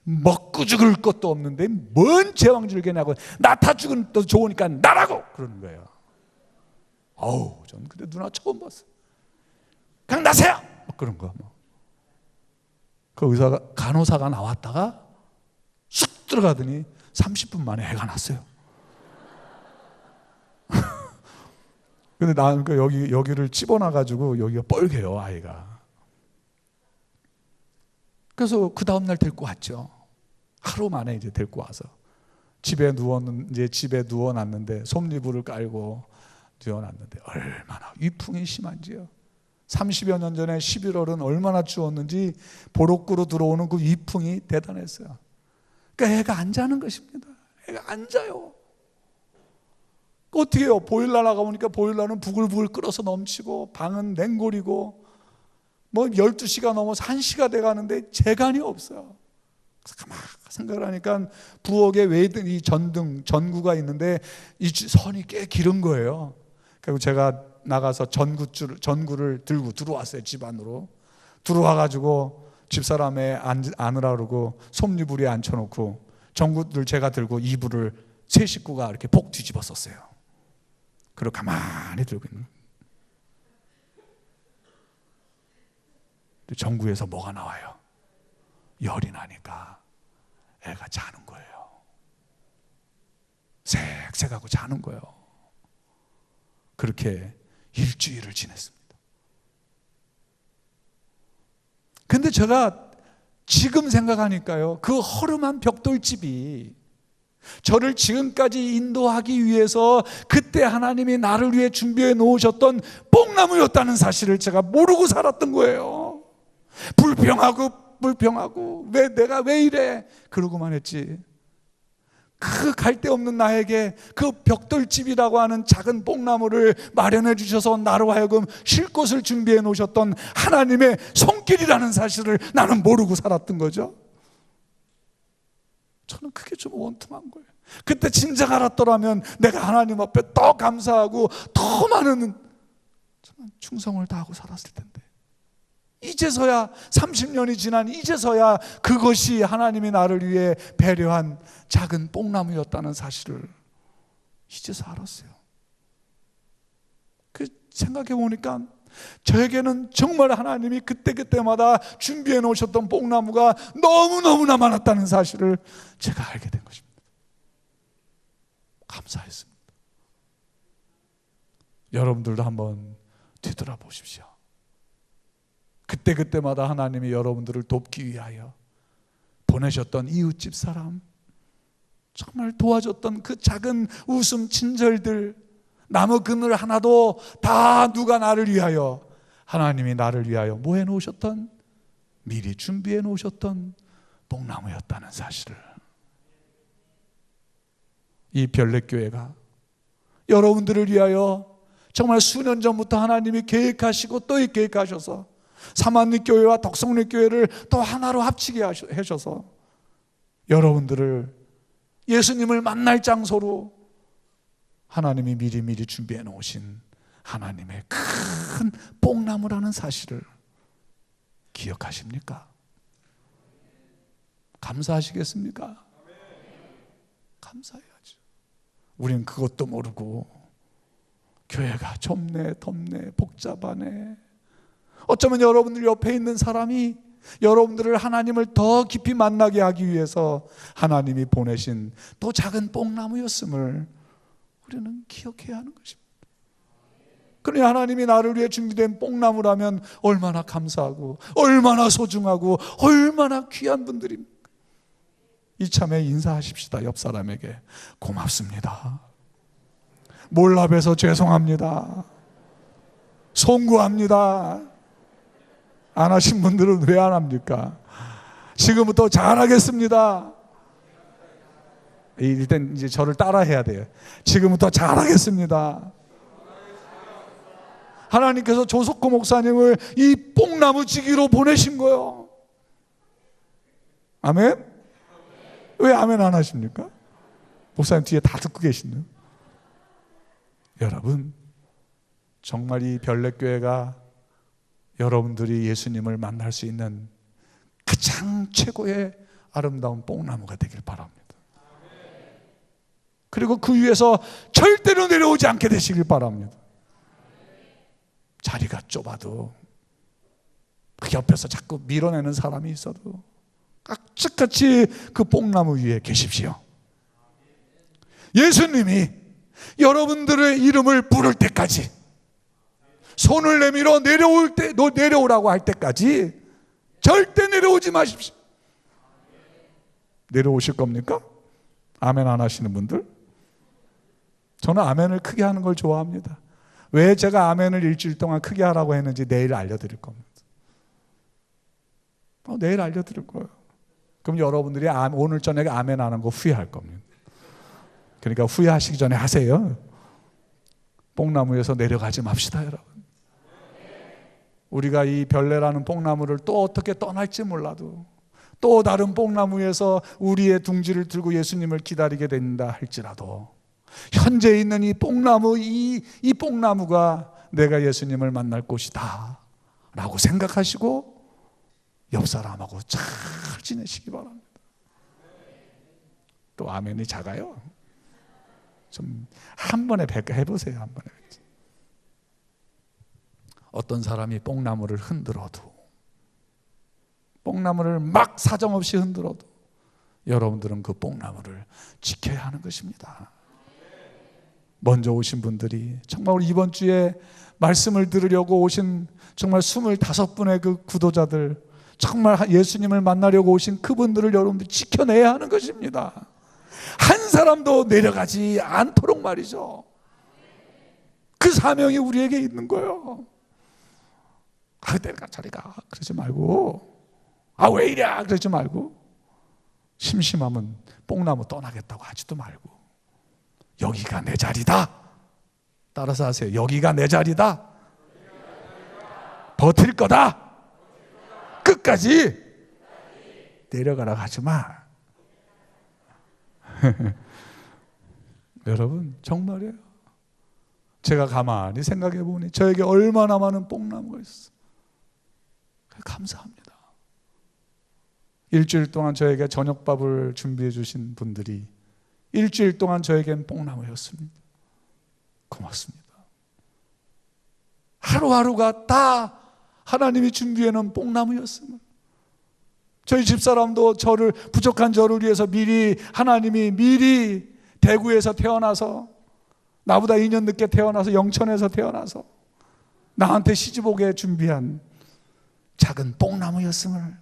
먹고 죽을 것도 없는데 뭔 제왕절개냐고, 나타 죽은 것도 좋으니까 나라고 그러는 거예요. 어우, 전 근데 누나 처음 봤어요. 그냥 나세요! 그런 거. 그 간호사가 나왔다가 쑥 들어가더니 30분 만에 애가 났어요. 근데 나는 여기를 집어놔가지고 여기가 뻘개요, 아이가. 그래서 그 다음날 데리고 왔죠. 하루 만에 이제 데리고 와서 집에 누워놨는데, 솜니부를 깔고 누워놨는데 얼마나 위풍이 심한지요. 30여 년 전에 11월은 얼마나 추웠는지 보록구로 들어오는 그 위풍이 대단했어요. 그러니까 애가 안 자는 것입니다. 애가 안 자요. 어떻게 해요? 보일러 나가보니까 보일러는 부글부글 끓어서 넘치고, 방은 냉골이고, 12시가 넘어서 1시가 돼가는데 재간이 없어요. 그래서 가만히 생각을 하니까 부엌에 이 전구가 있는데 이 선이 꽤 길은 거예요. 그리고 제가 나가서 전구를 들고 들어왔어요. 집 안으로 들어와가지고 집사람에 안으라 그러고 솜니불에 앉혀놓고 전구들 제가 들고 이불을 세 식구가 이렇게 복 뒤집어 썼어요. 그리고 가만히 들고 있는. 전구에서 뭐가 나와요? 열이 나니까 애가 자는 거예요. 색색하고 자는 거예요. 그렇게 일주일을 지냈습니다. 근데 제가 지금 생각하니까요, 그 허름한 벽돌집이 저를 지금까지 인도하기 위해서 그때 하나님이 나를 위해 준비해 놓으셨던 뽕나무였다는 사실을 제가 모르고 살았던 거예요. 불평하고 내가 왜 이래 그러고만 했지. 그 갈데 없는 나에게 그 벽돌집이라고 하는 작은 뽕나무를 마련해 주셔서 나로 하여금 쉴 곳을 준비해 놓으셨던 하나님의 손길이라는 사실을 나는 모르고 살았던 거죠. 저는 그게 좀 원통한 거예요. 그때 진작 알았더라면 내가 하나님 앞에 더 감사하고 더 많은 충성을 다하고 살았을 텐데, 이제서야 30년이 지난 이제서야 그것이 하나님이 나를 위해 배려한 작은 뽕나무였다는 사실을 이제서 알았어요. 생각해 보니까 저에게는 정말 하나님이 그때그때마다 준비해 놓으셨던 뽕나무가 너무너무나 많았다는 사실을 제가 알게 된 것입니다. 감사했습니다. 여러분들도 한번 뒤돌아보십시오. 그때그때마다 하나님이 여러분들을 돕기 위하여 보내셨던 이웃집 사람, 정말 도와줬던 그 작은 웃음 친절들, 나무 그늘 하나도 다 누가 나를 위하여, 하나님이 나를 위하여 뭐 해놓으셨던, 미리 준비해 놓으셨던 뽕나무였다는 사실을, 이 별내교회가 여러분들을 위하여 정말 수년 전부터 하나님이 계획하시고 또 계획하셔서 사만리교회와 덕성리교회를 또 하나로 합치게 하셔서 여러분들을 예수님을 만날 장소로 하나님이 미리미리 준비해 놓으신 하나님의 큰 뽕나무라는 사실을 기억하십니까? 감사하시겠습니까? 감사해야죠. 우린 그것도 모르고 교회가 좁네, 덥네, 복잡하네. 어쩌면 여러분들 옆에 있는 사람이 여러분들을 하나님을 더 깊이 만나게 하기 위해서 하나님이 보내신 또 작은 뽕나무였음을 우리는 기억해야 하는 것입니다. 그러니 하나님이 나를 위해 준비된 뽕나무라면 얼마나 감사하고 얼마나 소중하고 얼마나 귀한 분들입니까? 이참에 인사하십시다. 옆 사람에게 고맙습니다, 몰라봬서 죄송합니다, 송구합니다. 안 하신 분들은 왜 안 합니까? 지금부터 잘하겠습니다. 일단 이제 저를 따라해야 돼요. 지금부터 잘하겠습니다. 하나님께서 조석호 목사님을 이 뽕나무지기로 보내신 거예요. 아멘? 왜 아멘 안 하십니까? 목사님 뒤에 다 듣고 계시네요. 여러분, 정말 이 별내교회가 여러분들이 예수님을 만날 수 있는 가장 최고의 아름다운 뽕나무가 되길 바랍니다. 그리고 그 위에서 절대로 내려오지 않게 되시길 바랍니다. 자리가 좁아도 그 옆에서 자꾸 밀어내는 사람이 있어도 깍지같이 그 뽕나무 위에 계십시오. 예수님이 여러분들의 이름을 부를 때까지, 손을 내밀어 내려오라고 할 때까지 절대 내려오지 마십시오. 내려오실 겁니까? 아멘 안 하시는 분들? 저는 아멘을 크게 하는 걸 좋아합니다. 왜 제가 아멘을 일주일 동안 크게 하라고 했는지 내일 알려드릴 겁니다. 내일 알려드릴 거예요. 그럼 여러분들이 오늘 저녁에 아멘 안 한 거 후회할 겁니다. 그러니까 후회하시기 전에 하세요. 뽕나무에서 내려가지 맙시다, 여러분. 우리가 이 별내라는 뽕나무를 또 어떻게 떠날지 몰라도 또 다른 뽕나무에서 우리의 둥지를 들고 예수님을 기다리게 된다 할지라도 현재 있는 이 뽕나무, 이 뽕나무가 내가 예수님을 만날 곳이다 라고 생각하시고 옆 사람하고 잘 지내시기 바랍니다. 또 아멘이 작아요. 좀 한 번에 100 해보세요. 한 번에. 어떤 사람이 뽕나무를 흔들어도, 뽕나무를 막 사정없이 흔들어도 여러분들은 그 뽕나무를 지켜야 하는 것입니다. 먼저 오신 분들이, 정말 우리 이번 주에 말씀을 들으려고 오신 정말 25분의 그 구도자들, 정말 예수님을 만나려고 오신 그분들을 여러분들이 지켜내야 하는 것입니다. 한 사람도 내려가지 않도록 말이죠. 그 사명이 우리에게 있는 거예요. 내가 저리 가 그러지 말고, 왜 이래 그러지 말고, 심심하면 뽕나무 떠나겠다고 하지도 말고, 여기가 내 자리다. 따라서 하세요. 여기가 내 자리다. 버틸 거다. 끝까지 내려가라고 하지 마. 여러분, 정말이에요. 제가 가만히 생각해 보니 저에게 얼마나 많은 뽕나무가 있어. 감사합니다. 일주일 동안 저에게 저녁밥을 준비해 주신 분들이 일주일 동안 저에겐 뽕나무였습니다. 고맙습니다. 하루하루가 다 하나님이 준비해놓은 뽕나무였음을. 저희 집사람도 부족한 저를 위해서 하나님이 미리 대구에서 태어나서, 나보다 2년 늦게 태어나서 영천에서 태어나서 나한테 시집 오게 준비한 작은 뽕나무였음을.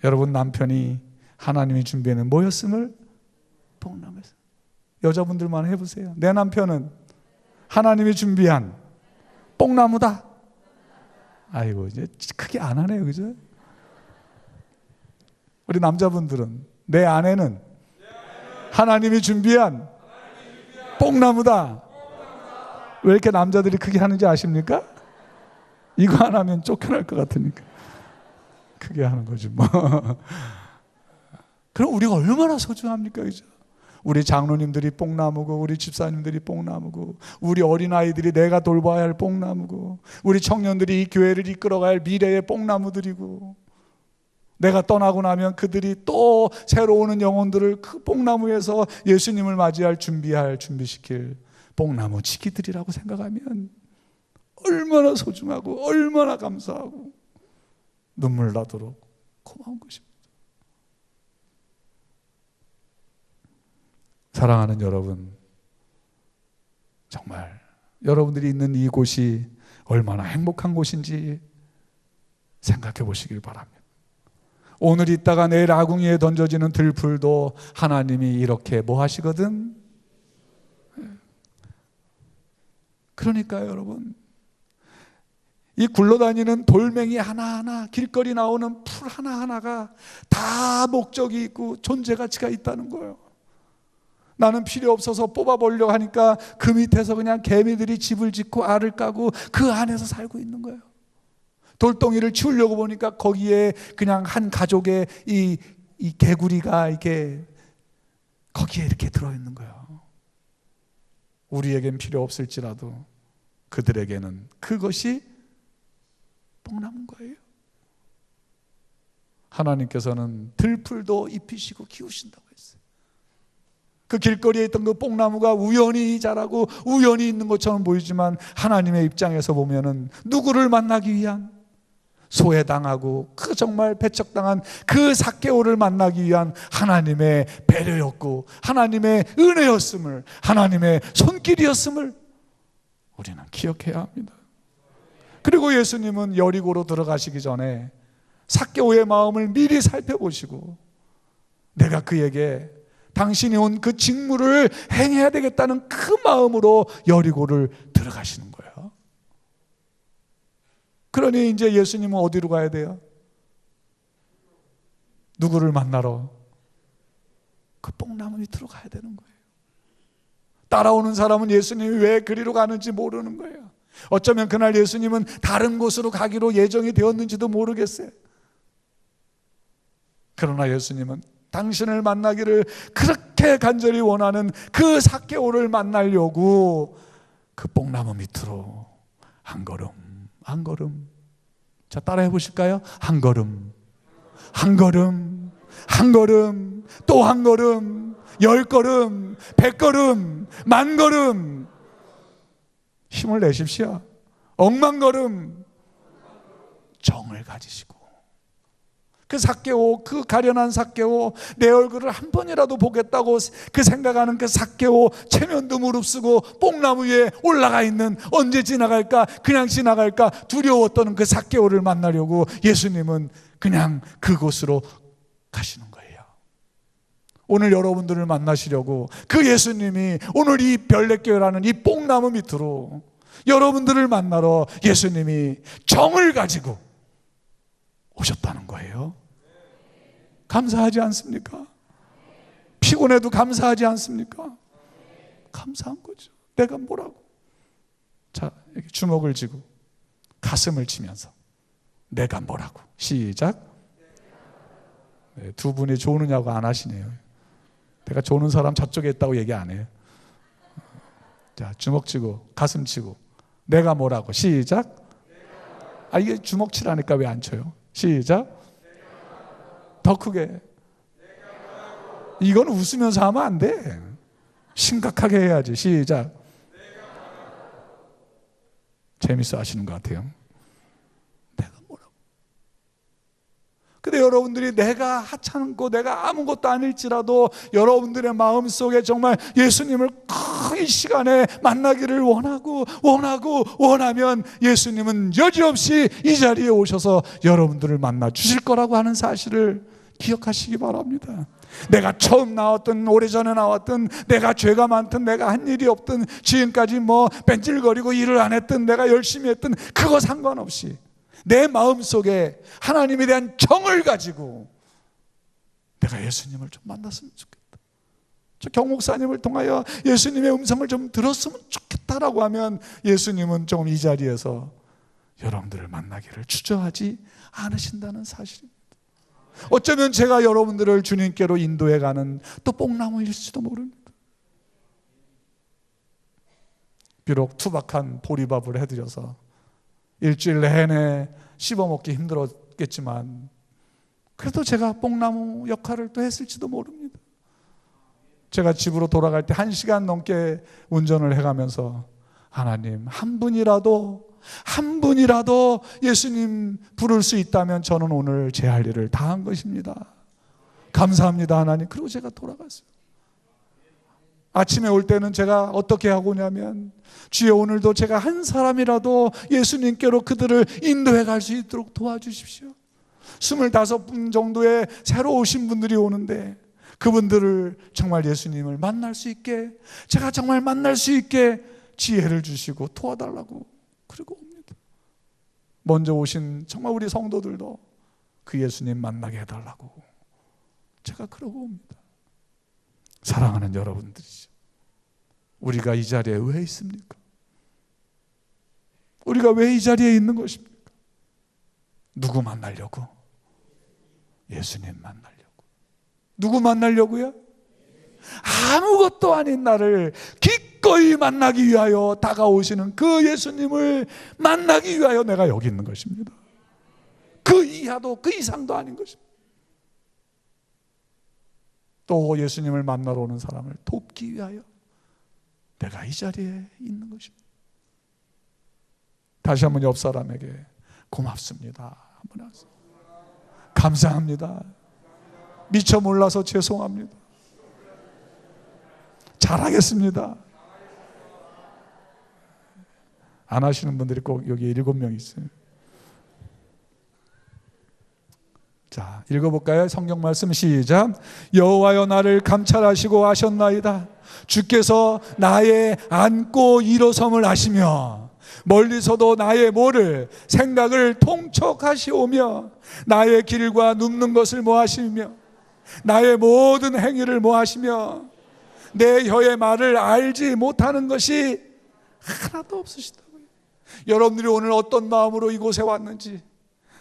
여러분, 남편이 하나님이 준비해낸 뭐였음을? 뽕나무였음. 여자분들만 해보세요. 내 남편은 하나님이 준비한 뽕나무다. 아이고, 이제 크게 안 하네요, 그죠? 우리 남자분들은 내 아내는 하나님이 준비한 뽕나무다. 왜 이렇게 남자들이 크게 하는지 아십니까? 이거 안 하면 쫓겨날 것 같으니까 크게 하는 거지 뭐. 그럼 우리가 얼마나 소중합니까, 그죠? 우리 장로님들이 뽕나무고, 우리 집사님들이 뽕나무고, 우리 어린아이들이 내가 돌봐야 할 뽕나무고, 우리 청년들이 이 교회를 이끌어가야 할 미래의 뽕나무들이고, 내가 떠나고 나면 그들이 또 새로 오는 영혼들을 그 뽕나무에서 예수님을 준비시킬 뽕나무 지기들이라고 생각하면 얼마나 소중하고 얼마나 감사하고 눈물 나도록 고마운 것입니다. 사랑하는 여러분, 정말 여러분들이 있는 이곳이 얼마나 행복한 곳인지 생각해 보시길 바랍니다. 오늘 있다가 내일 아궁이에 던져지는 들풀도 하나님이 이렇게 뭐 하시거든? 그러니까요, 여러분, 이 굴러다니는 돌멩이 하나하나, 길거리 나오는 풀 하나하나가 다 목적이 있고 존재 가치가 있다는 거예요. 나는 필요 없어서 뽑아보려고 하니까 그 밑에서 그냥 개미들이 집을 짓고 알을 까고 그 안에서 살고 있는 거예요. 돌덩이를 치우려고 보니까 거기에 그냥 한 가족의 이 개구리가 이렇게 거기에 이렇게 들어있는 거예요. 우리에겐 필요 없을지라도 그들에게는 그것이 뽕나무인 거예요. 하나님께서는 들풀도 입히시고 키우신다고 했어요. 그 길거리에 있던 그 뽕나무가 우연히 자라고 우연히 있는 것처럼 보이지만 하나님의 입장에서 보면은 누구를 만나기 위한, 소외당하고 그 정말 배척당한 그 삭개오를 만나기 위한 하나님의 배려였고 하나님의 은혜였음을, 하나님의 손길이었음을 우리는 기억해야 합니다. 그리고 예수님은 여리고로 들어가시기 전에 삭개오의 마음을 미리 살펴보시고 내가 그에게 당신이 온 그 직무를 행해야 되겠다는 그 마음으로 여리고를 들어가시는 거예요. 그러니 이제 예수님은 어디로 가야 돼요? 누구를 만나러? 그 뽕나무 밑으로 가야 되는 거예요. 따라오는 사람은 예수님이 왜 그리로 가는지 모르는 거예요. 어쩌면 그날 예수님은 다른 곳으로 가기로 예정이 되었는지도 모르겠어요. 그러나 예수님은 당신을 만나기를 그렇게 간절히 원하는 그 삭개오를 만나려고 그 뽕나무 밑으로 한 걸음 한 걸음, 자 따라해 보실까요? 한 걸음 한 걸음 한 걸음 또 한 걸음, 10걸음, 100걸음, 10,000걸음 힘을 내십시오. 억만 걸음 정을 가지시고 그 삭개오, 그 가련한 삭개오, 내 얼굴을 한 번이라도 보겠다고 그 생각하는 그 삭개오, 체면도 무릅쓰고 뽕나무 위에 올라가 있는, 언제 지나갈까, 그냥 지나갈까 두려웠던 그 삭개오를 만나려고 예수님은 그냥 그곳으로 가시는 거예요. 오늘 여러분들을 만나시려고 그 예수님이 오늘 이 별내교회라는 이 뽕나무 밑으로 여러분들을 만나러 예수님이 정을 가지고 오셨다는 거예요. 감사하지 않습니까? 피곤해도 감사하지 않습니까? 감사한 거죠. 내가 뭐라고? 자, 이렇게 주먹을 쥐고 가슴을 치면서 내가 뭐라고? 시작. 네, 두 분이 조느냐고 안 하시네요. 내가 조는 사람 저쪽에 있다고 얘기 안 해요. 자, 주먹 쥐고 가슴 치고 내가 뭐라고? 시작. 아, 이게 주먹 치라니까 왜 안 쳐요? 시작. 더 크게. 이건 웃으면서 하면 안 돼. 심각하게 해야지. 시작. 재밌어 하시는 것 같아요. 내가 뭐라고? 근데 여러분들이 내가 하찮고 내가 아무것도 아닐지라도 여러분들의 마음속에 정말 예수님을 이 시간에 만나기를 원하면 예수님은 여지없이 이 자리에 오셔서 여러분들을 만나 주실 거라고 하는 사실을 기억하시기 바랍니다. 내가 처음 나왔든 오래전에 나왔든 내가 죄가 많든 내가 한 일이 없든 지금까지 뺀질거리고 일을 안 했든 내가 열심히 했든 그거 상관없이 내 마음속에 하나님에 대한 정을 가지고 내가 예수님을 좀 만났으면 좋겠다, 저 경목사님을 통하여 예수님의 음성을 좀 들었으면 좋겠다라고 하면 예수님은 조금 이 자리에서 여러분들을 만나기를 주저하지 않으신다는 사실입니다. 어쩌면 제가 여러분들을 주님께로 인도해 가는 또 뽕나무일지도 모릅니다. 비록 투박한 보리밥을 해드려서 일주일 내내 씹어먹기 힘들었겠지만 그래도 제가 뽕나무 역할을 또 했을지도 모릅니다. 제가 집으로 돌아갈 때 1시간 넘게 운전을 해가면서 하나님 한 분이라도 예수님 부를 수 있다면 저는 오늘 제 할 일을 다 한 것입니다. 감사합니다 하나님. 그리고 제가 돌아갔어요. 아침에 올 때는 제가 어떻게 하고 오냐면 주여 오늘도 제가 한 사람이라도 예수님께로 그들을 인도해 갈 수 있도록 도와주십시오. 25분 정도의 새로 오신 분들이 오는데 그분들을 정말 예수님을 만날 수 있게, 제가 정말 만날 수 있게 지혜를 주시고 도와달라고 그러고 옵니다. 먼저 오신 정말 우리 성도들도 그 예수님 만나게 해달라고 제가 그러고 옵니다. 사랑하는 여러분들이죠. 우리가 이 자리에 왜 있습니까? 우리가 왜 이 자리에 있는 것입니까? 누구 만나려고? 예수님 만나려고. 누구 만나려고요? 아무것도 아닌 나를 기꺼이 만나기 위하여 다가오시는 그 예수님을 만나기 위하여 내가 여기 있는 것입니다. 그 이하도 그 이상도 아닌 것입니다. 또 예수님을 만나러 오는 사람을 돕기 위하여 내가 이 자리에 있는 것입니다. 다시 한번 옆 사람에게 고맙습니다 한번 하세요. 감사합니다. 미처 몰라서 죄송합니다. 잘하겠습니다. 안 하시는 분들이 꼭 여기 7명 있어요. 자, 읽어볼까요? 성경 말씀 시작. 여호와여 나를 감찰하시고 아셨나이다. 주께서 나의 앉고 일어섬을 아시며 멀리서도 나의 뭐를 생각을 통촉하시오며 나의 길과 눕는 것을 모하시며 나의 모든 행위를 모하시며 내 혀의 말을 알지 못하는 것이 하나도 없으시다고요. 여러분들이 오늘 어떤 마음으로 이곳에 왔는지,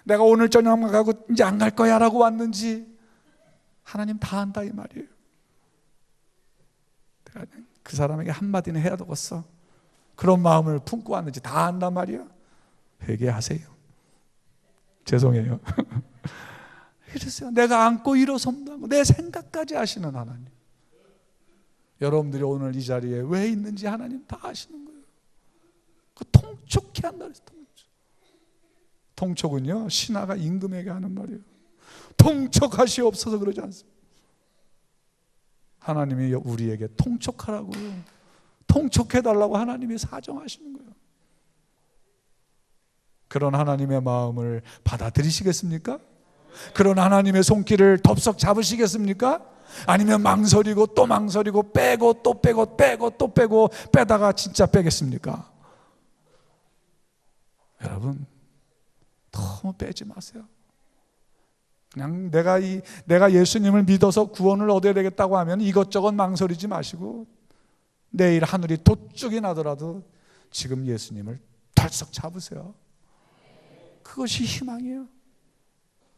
내가 오늘 저녁만 가고 이제 안 갈 거야 라고 왔는지 하나님 다 안다 이 말이에요. 내가 그 사람에게 한마디는 해야 되겠어, 그런 마음을 품고 왔는지 다 안단 말이야. 회개하세요. 죄송해요. 이러세요. 내가 안고 일어선다고 내 생각까지 아시는 하나님. 여러분들이 오늘 이 자리에 왜 있는지 하나님 다 아시는 거예요. 그 통촉해 한다 그랬어요. 통촉은요 신하가 임금에게 하는 말이에요. 통촉하시옵소서 그러지 않습니다. 하나님이 우리에게 통촉하라고요, 통촉해달라고 하나님이 사정하시는 거예요. 그런 하나님의 마음을 받아들이시겠습니까? 그런 하나님의 손길을 덥석 잡으시겠습니까? 아니면 망설이고 또 망설이고 빼고 또 빼고 빼고 또 빼고 빼다가 진짜 빼겠습니까? 여러분 너무 빼지 마세요. 그냥 내가 예수님을 믿어서 구원을 얻어야 되겠다고 하면 이것저것 망설이지 마시고 내일 하늘이 도쪽이 나더라도 지금 예수님을 덜썩 잡으세요. 그것이 희망이에요.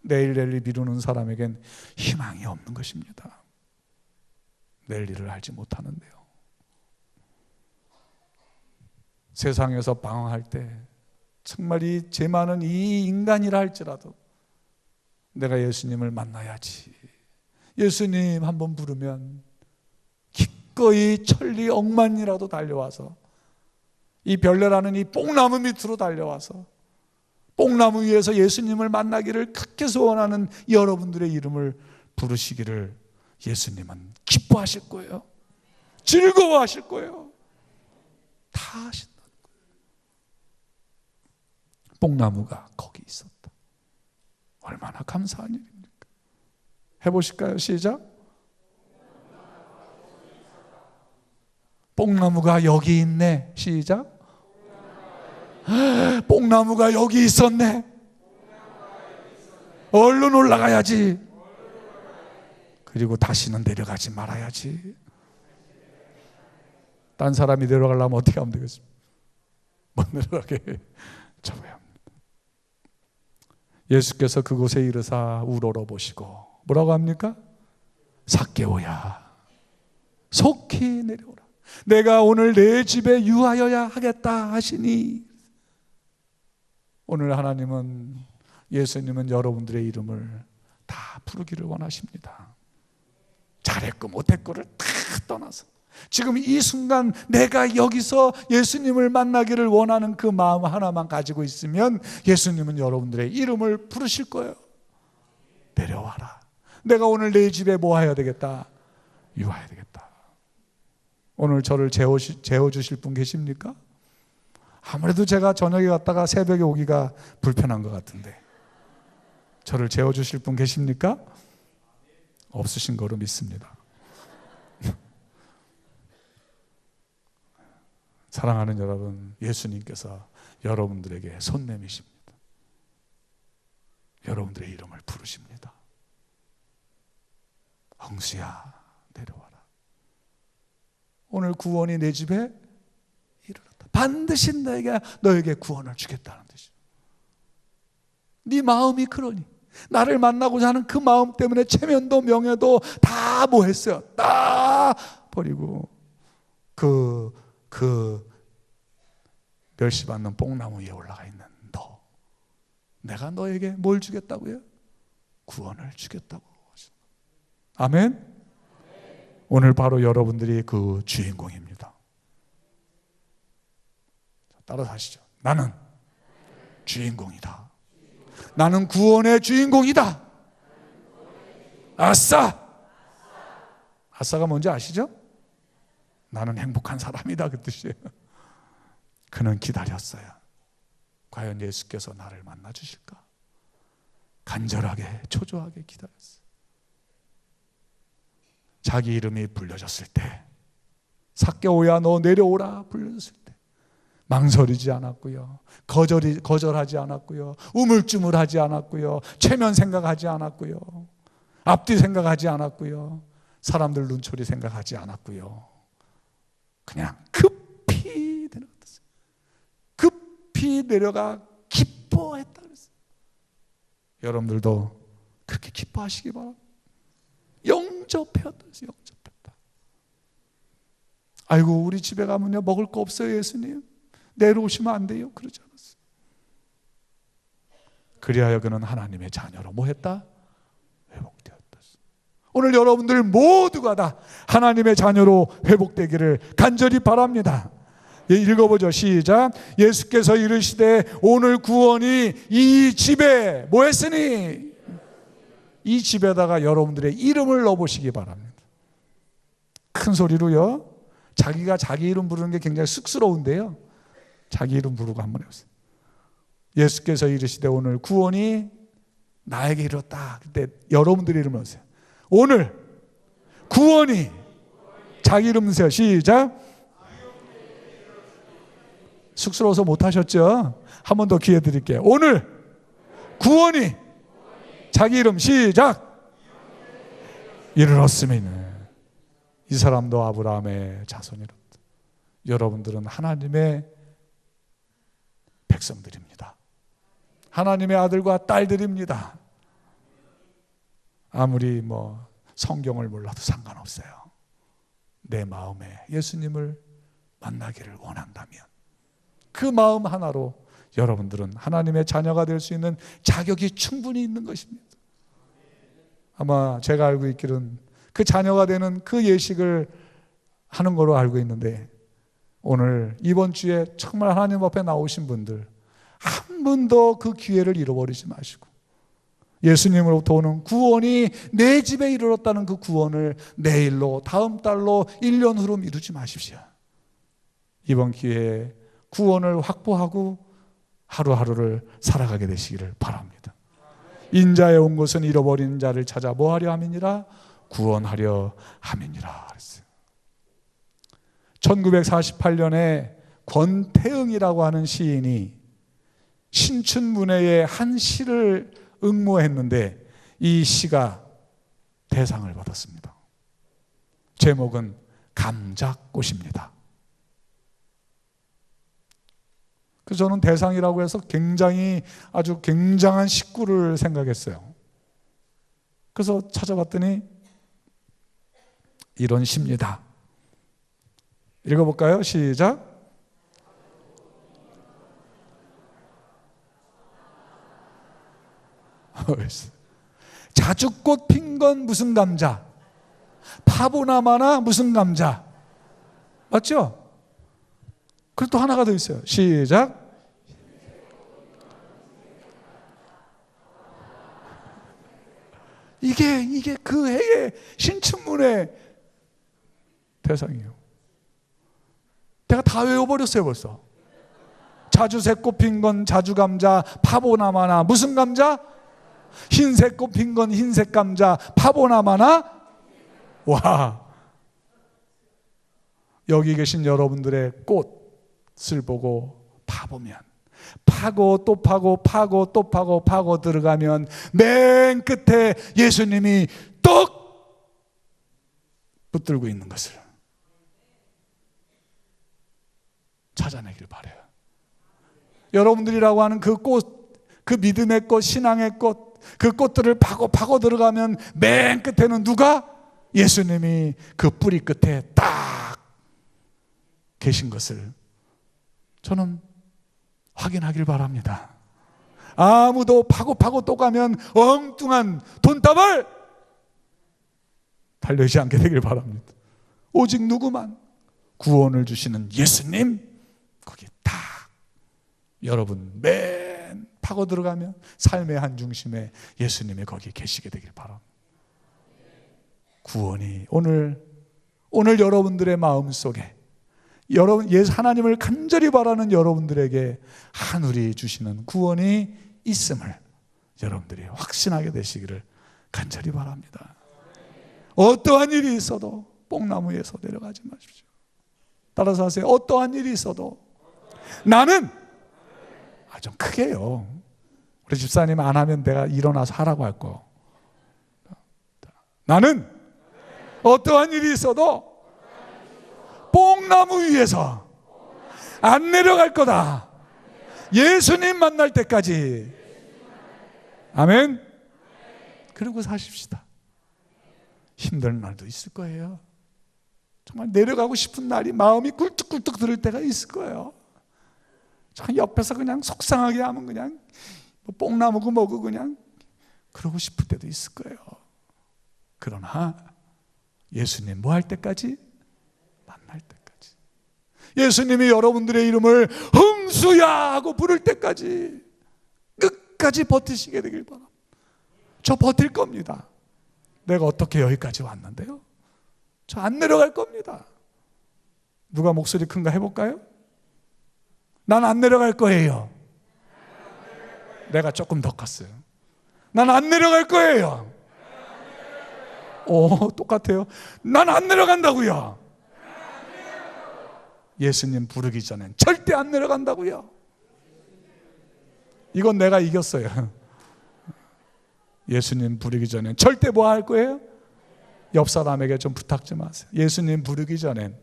내일 미루는 사람에겐 희망이 없는 것입니다. 내일 일을 알지 못하는데요. 세상에서 방황할 때 정말 이 죄 많은 이 인간이라 할지라도 내가 예수님을 만나야지, 예수님 한번 부르면 기꺼이 천리 억만이라도 달려와서 이 별내라는 이 뽕나무 밑으로 달려와서 뽕나무 위에서 예수님을 만나기를 크게 소원하는 여러분들의 이름을 부르시기를 예수님은 기뻐하실 거예요. 즐거워하실 거예요. 다 하신다는 거예요. 뽕나무가 거기 있었다. 얼마나 감사한 일입니까? 해보실까요? 시작. 뽕나무가 여기 있네. 시작. 뽕나무가 여기 있었네. 얼른 올라가야지. 그리고 다시는 내려가지 말아야지. 딴 사람이 내려가려면 어떻게 하면 되겠습니까? 못 내려가게 잡아야 합니다. 예수께서 그곳에 이르사 우러러 보시고 뭐라고 합니까? 삭개오야, 속히 내려오라. 내가 오늘 내 집에 유하여야 하겠다 하시니, 오늘 하나님은, 예수님은 여러분들의 이름을 다 부르기를 원하십니다. 잘했고 못했고를 다 떠나서 지금 이 순간 내가 여기서 예수님을 만나기를 원하는 그 마음 하나만 가지고 있으면 예수님은 여러분들의 이름을 부르실 거예요. 내려와라. 내가 오늘 내 집에 뭐 해야 되겠다? 유하여야 되겠다. 오늘 저를 재워주실 분 계십니까? 아무래도 제가 저녁에 갔다가 새벽에 오기가 불편한 것 같은데 저를 재워주실 분 계십니까? 없으신 거로 믿습니다. 사랑하는 여러분, 예수님께서 여러분들에게 손 내미십니다. 여러분들의 이름을 부르십니다. 홍수야, 내려와라. 오늘 구원이 내 집에 이르렀다. 반드시 너에게 구원을 주겠다는 뜻이에요. 네 마음이 그러니, 나를 만나고자 하는 그 마음 때문에 체면도 명예도 다 뭐 했어요? 다 버리고 그 멸시받는 뽕나무 위에 올라가 있는 너, 내가 너에게 뭘 주겠다고요? 구원을 주겠다고. 아멘? 오늘 바로 여러분들이 그 주인공입니다. 따라서 하시죠. 나는 주인공이다. 나는 구원의 주인공이다. 아싸! 아싸가 뭔지 아시죠? 나는 행복한 사람이다, 그 뜻이에요. 그는 기다렸어요. 과연 예수께서 나를 만나 주실까? 간절하게, 초조하게 기다렸어요. 자기 이름이 불려졌을 때, 삭개오야 너 내려오라 불려졌을 때 망설이지 않았고요, 거절하지 않았고요, 우물쭈물하지 않았고요, 체면 생각하지 않았고요, 앞뒤 생각하지 않았고요, 사람들 눈초리 생각하지 않았고요. 그냥 급히 내려갔어요. 급히 내려가 기뻐했다 그랬어요. 여러분들도 그렇게 기뻐하시기 바랍니다. 영접했다. 영접했다. 아이고, 우리 집에 가면요 먹을 거 없어요 예수님, 내려오시면 안 돼요. 그러지 않았어요. 그리하여 그는 하나님의 자녀로 뭐 했다? 회복되었다. 오늘 여러분들 모두가 다 하나님의 자녀로 회복되기를 간절히 바랍니다. 읽어보죠. 시작. 예수께서 이르시되 오늘 구원이 이 집에 뭐 했으니, 이 집에다가 여러분들의 이름을 넣어보시기 바랍니다. 큰 소리로요. 자기가 자기 이름 부르는 게 굉장히 쑥스러운데요, 자기 이름 부르고 한번 해보세요. 예수께서 이르시되 오늘 구원이 나에게 이르렀다. 그때 여러분들의 이름을 넣으세요. 오늘 구원이, 자기 이름 넣으세요. 시작. 쑥스러워서 못하셨죠? 한 번 더 기회 드릴게요. 오늘 구원이, 자기 이름 시작. 이르렀음이네. 이 사람도 아브라함의 자손이었다. 여러분들은 하나님의 백성들입니다. 하나님의 아들과 딸들입니다. 아무리 뭐 성경을 몰라도 상관없어요. 내 마음에 예수님을 만나기를 원한다면 그 마음 하나로 여러분들은 하나님의 자녀가 될 수 있는 자격이 충분히 있는 것입니다. 아마 제가 알고 있기로는 그 자녀가 되는 그 예식을 하는 거로 알고 있는데, 오늘 이번 주에 정말 하나님 앞에 나오신 분들 한 번도 그 기회를 잃어버리지 마시고 예수님으로부터 오는 구원이 내 집에 이르렀다는 그 구원을 내일로, 다음 달로, 1년 후로 미루지 마십시오. 이번 기회에 구원을 확보하고 하루하루를 살아가게 되시기를 바랍니다. 인자에 온 것은 잃어버린 자를 찾아 뭐하려 함이니라? 구원하려 함이니라 그랬어요. 1948년에 권태응이라고 하는 시인이 신춘문예의 한 시를 응모했는데 이 시가 대상을 받았습니다. 제목은 감자꽃입니다. 그래서 저는 대상이라고 해서 굉장히 아주 굉장한 식구를 생각했어요. 그래서 찾아봤더니 이런 시입니다. 읽어볼까요? 시작. 자주꽃 핀 건 무슨 감자? 파보나마나 무슨 감자? 맞죠? 그리고 또 하나가 더 있어요. 시작. 이게 그 해의 신춘문예 대상이에요. 내가 다 외워버렸어요 벌써. 자주색 꽃 핀 건 자주감자, 파보나마나 무슨 감자? 흰색 꽃 핀 건 흰색 감자, 파보나마나. 와, 여기 계신 여러분들의 꽃을 보고 파보면, 파고 또 파고 파고 또 파고 파고 들어가면 맨 끝에 예수님이 떡 붙들고 있는 것을 찾아내길 바라요. 여러분들이라고 하는 그 꽃, 그 믿음의 꽃, 신앙의 꽃, 그 꽃들을 파고 파고 들어가면 맨 끝에는 누가? 예수님이 그 뿌리 끝에 딱 계신 것을 저는 확인하길 바랍니다. 아무도 파고 파고 또 가면 엉뚱한 돈다발 달려오지 않게 되길 바랍니다. 오직 누구만? 구원을 주시는 예수님, 거기 딱 여러분 맨 파고 들어가면 삶의 한 중심에 예수님이 거기 계시게 되길 바랍니다. 구원이 오늘 여러분들의 마음속에, 여러분 하나님을 간절히 바라는 여러분들에게 하늘이 주시는 구원이 있음을 여러분들이 확신하게 되시기를 간절히 바랍니다. 어떠한 일이 있어도 뽕나무에서 내려가지 마십시오. 따라서 하세요. 어떠한 일이 있어도 나는, 좀 크게요. 우리 집사님 안 하면 내가 일어나서 하라고 할 거. 나는 어떠한 일이 있어도 뽕나무 위에서 안 내려갈 거다. 예수님 만날 때까지. 아멘. 그러고 사십시다. 힘든 날도 있을 거예요. 정말 내려가고 싶은 날이 마음이 꿀떡꿀떡 들을 때가 있을 거예요. 참 옆에서 그냥 속상하게 하면 그냥 뽕나무고 뭐고 그냥 그러고 싶을 때도 있을 거예요. 그러나 예수님 뭐 할 때까지? 만날 때까지. 예수님이 여러분들의 이름을 흥수야 하고 부를 때까지 끝까지 버티시게 되길 바랍니다. 저 버틸 겁니다. 내가 어떻게 여기까지 왔는데요? 저 안 내려갈 겁니다. 누가 목소리 큰가 해볼까요? 난 안 내려갈 거예요. 내가 조금 더 컸어요. 난 안 내려갈 거예요. 오, 똑같아요. 난 안 내려간다고요. 예수님 부르기 전엔 절대 안 내려간다고요. 이건 내가 이겼어요. 예수님 부르기 전엔 절대 뭐 할 거예요? 옆 사람에게 좀 부탁 좀 하세요. 예수님 부르기 전엔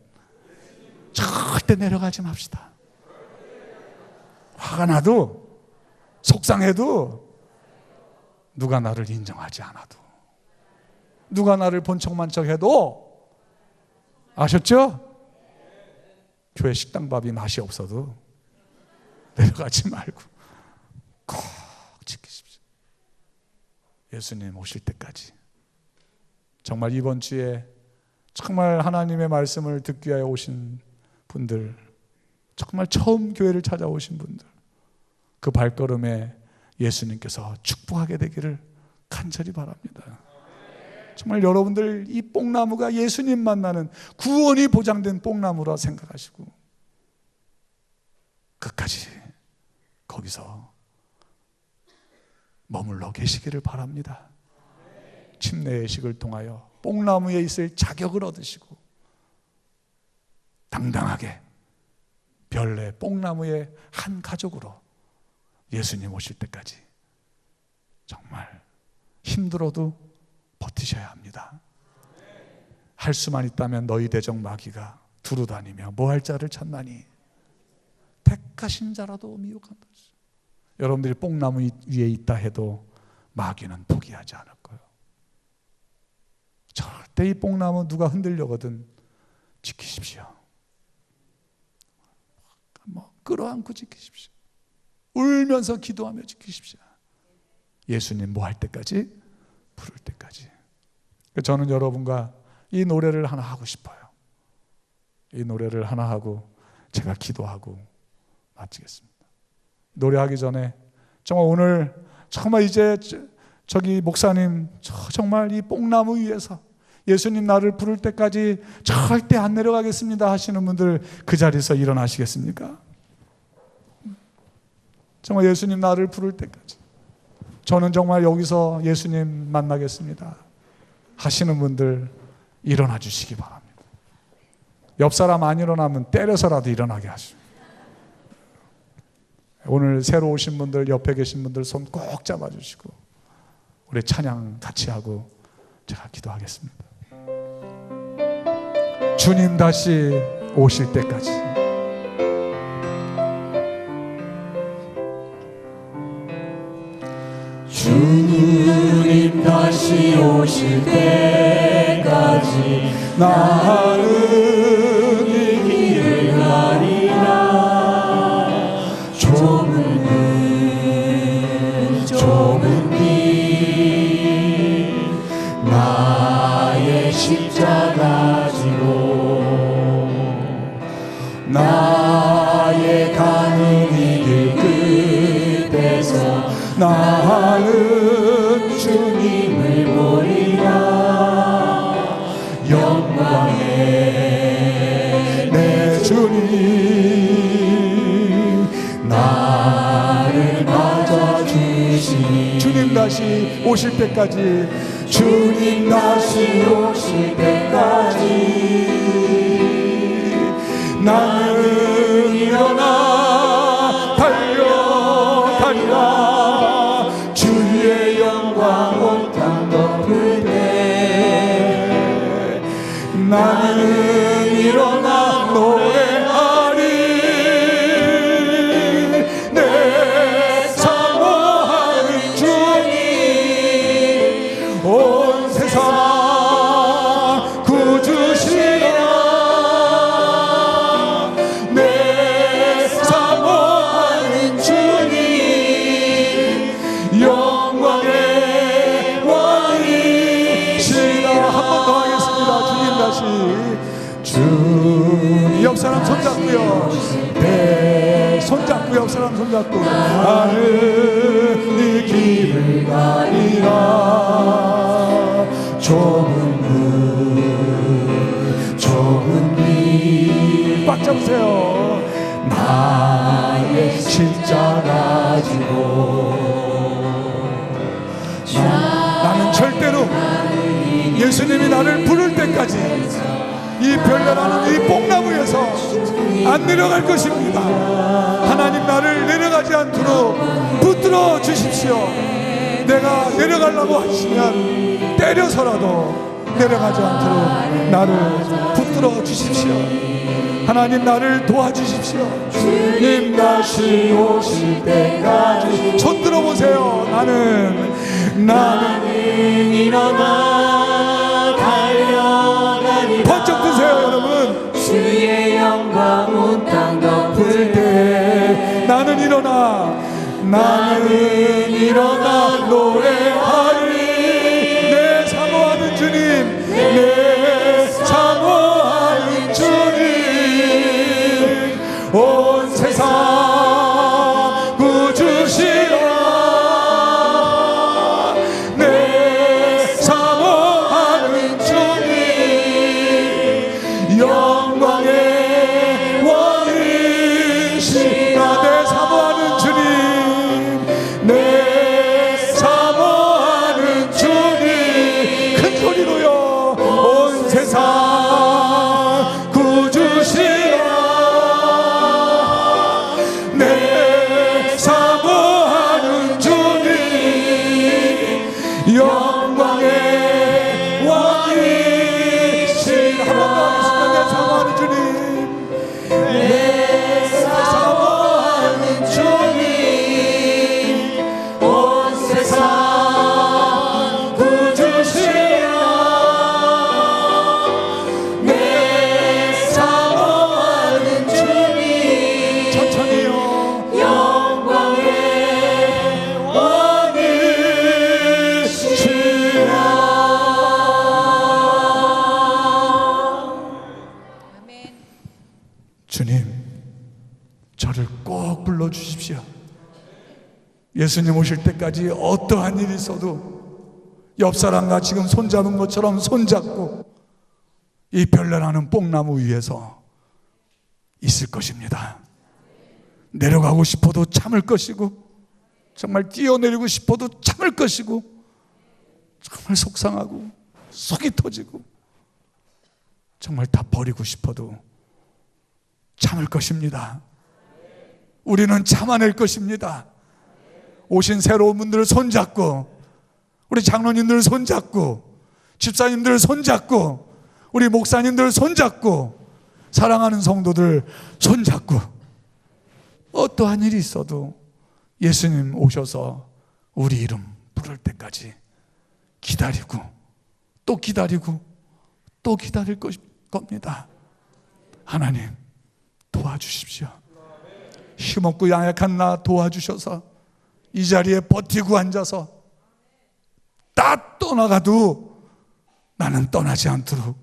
절대 내려가지 맙시다. 화가 나도 속상해도 누가 나를 인정하지 않아도 누가 나를 본척만척 해도 아셨죠? 교회 식당밥이 맛이 없어도 내려가지 말고 꼭 지키십시오. 예수님 오실 때까지. 정말 이번 주에 정말 하나님의 말씀을 듣기 위하여 오신 분들 정말 처음 교회를 찾아오신 분들, 그 발걸음에 예수님께서 축복하게 되기를 간절히 바랍니다. 정말 여러분들 이 뽕나무가 예수님 만나는 구원이 보장된 뽕나무라 생각하시고 끝까지 거기서 머물러 계시기를 바랍니다. 침례의식을 통하여 뽕나무에 있을 자격을 얻으시고 당당하게 별내 뽕나무의 한 가족으로 예수님 오실 때까지 정말 힘들어도 버티셔야 합니다. 할 수만 있다면 너희 대적 마귀가 두루 다니며 뭐 할 자를 찾나니 택하신 자라도 미혹한다. 여러분들이 뽕나무 위에 있다 해도 마귀는 포기하지 않을 거예요. 절대 이 뽕나무 누가 흔들려거든 지키십시오. 끌어안고 지키십시오. 울면서 기도하며 지키십시오. 예수님 뭐 할 때까지? 부를 때까지. 저는 여러분과 이 노래를 하나 하고 싶어요. 이 노래를 하나 하고 제가 기도하고 마치겠습니다. 노래하기 전에 정말 오늘 정말 이제 저기 목사님 정말 이 뽕나무 위에서 예수님 나를 부를 때까지 절대 안 내려가겠습니다 하시는 분들 그 자리에서 일어나시겠습니까? 정말 예수님 나를 부를 때까지 저는 정말 여기서 예수님 만나겠습니다 하시는 분들 일어나 주시기 바랍니다. 옆 사람 안 일어나면 때려서라도 일어나게 하십니다. 오늘 새로 오신 분들, 옆에 계신 분들 손 꼭 잡아주시고 우리 찬양 같이 하고 제가 기도하겠습니다. 주님 다시 오실 때까지, 주님 다시 오실 때까지 나는 이 길을 가리라. 좁은 길 나의 십자가 지고 나의 가는 이 길 끝에서 나는 주님을 보리라. 영광의 내 주님 나를 맞아주시. 주님 다시 오실 때까지, 주님 다시 오실 때까지 나는 일어나 달려가리라. 주의 영광 온 땅 덮을 때 나는 일어나 노래하리. 내 사모하는 주님 온 세상 구주시라. 내 사모하는 주님 영광의 왕이시라. 한 번 더 하겠습니다. 주님 다시. 주님 옆 사람 손잡고요. 손잡고 옆 사람 손잡고 나는 이 길을 가리라. 좁은 길 꽉 잡으세요. 나의 십자가 지고 나는 절대로 예수님이 나를 부를 때까지 이 별내라는 이 뽕나무에서 안 내려갈 것입니다. 하나님 나를 내려가지 않도록 붙들어 주십시오. 내가 내려가려고 하시면 때려서라도 내려가지 않도록 나를 붙들어 주십시오. 하나님 나를 도와주십시오. 주님 다시 오실 때까지 손 들어보세요. 나는 일어나 달려가리라. 번쩍 드세요 여러분. 주의 영광 온 땅 덮을 때 나는 일어나 노래하리. 내 사모하는 주님, 내 사모하는 주님 온 구주시라 내 사모하는 주님 영광의 왕이시라. 내 사모하는 주님 내 사모하는 주님 온 세상 구주시라 내 사모하는 주님 천천히요 영광의 왕이시라. 주님 저를 꼭 불러주십시오. 예수님 오실 때까지 어떠한 일이 있어도 옆 사람과 지금 손잡은 것처럼 손잡고 이 별난하는 뽕나무 위에서 있을 것입니다. 내려가고 싶어도 참을 것이고 정말 뛰어내리고 싶어도 참을 것이고 정말 속상하고 속이 터지고 정말 다 버리고 싶어도 참을 것입니다. 우리는 참아낼 것입니다. 오신 새로운 분들을 손잡고 우리 장로님들 손잡고 집사님들 손잡고 우리 목사님들 손잡고 사랑하는 성도들 손잡고 어떠한 일이 있어도 예수님 오셔서 우리 이름 부를 때까지 기다리고 또 기다리고 또 기다릴 겁니다. 하나님 도와주십시오. 힘없고 양약한 나 도와주셔서 이 자리에 버티고 앉아서 다 떠나가도 나는 떠나지 않도록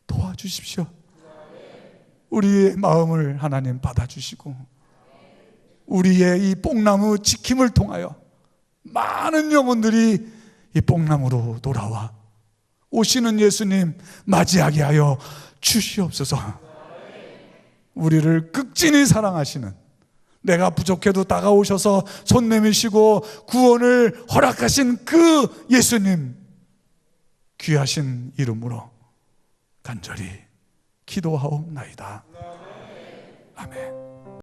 도와주십시오. 우리의 마음을 하나님 받아주시고 우리의 이 뽕나무 지킴을 통하여 많은 영혼들이 이 뽕나무로 돌아와 오시는 예수님 맞이하게 하여 주시옵소서. 우리를 극진히 사랑하시는 내가 부족해도 다가오셔서 손 내미시고 구원을 허락하신 그 예수님 귀하신 이름으로 간절히 기도하옵나이다.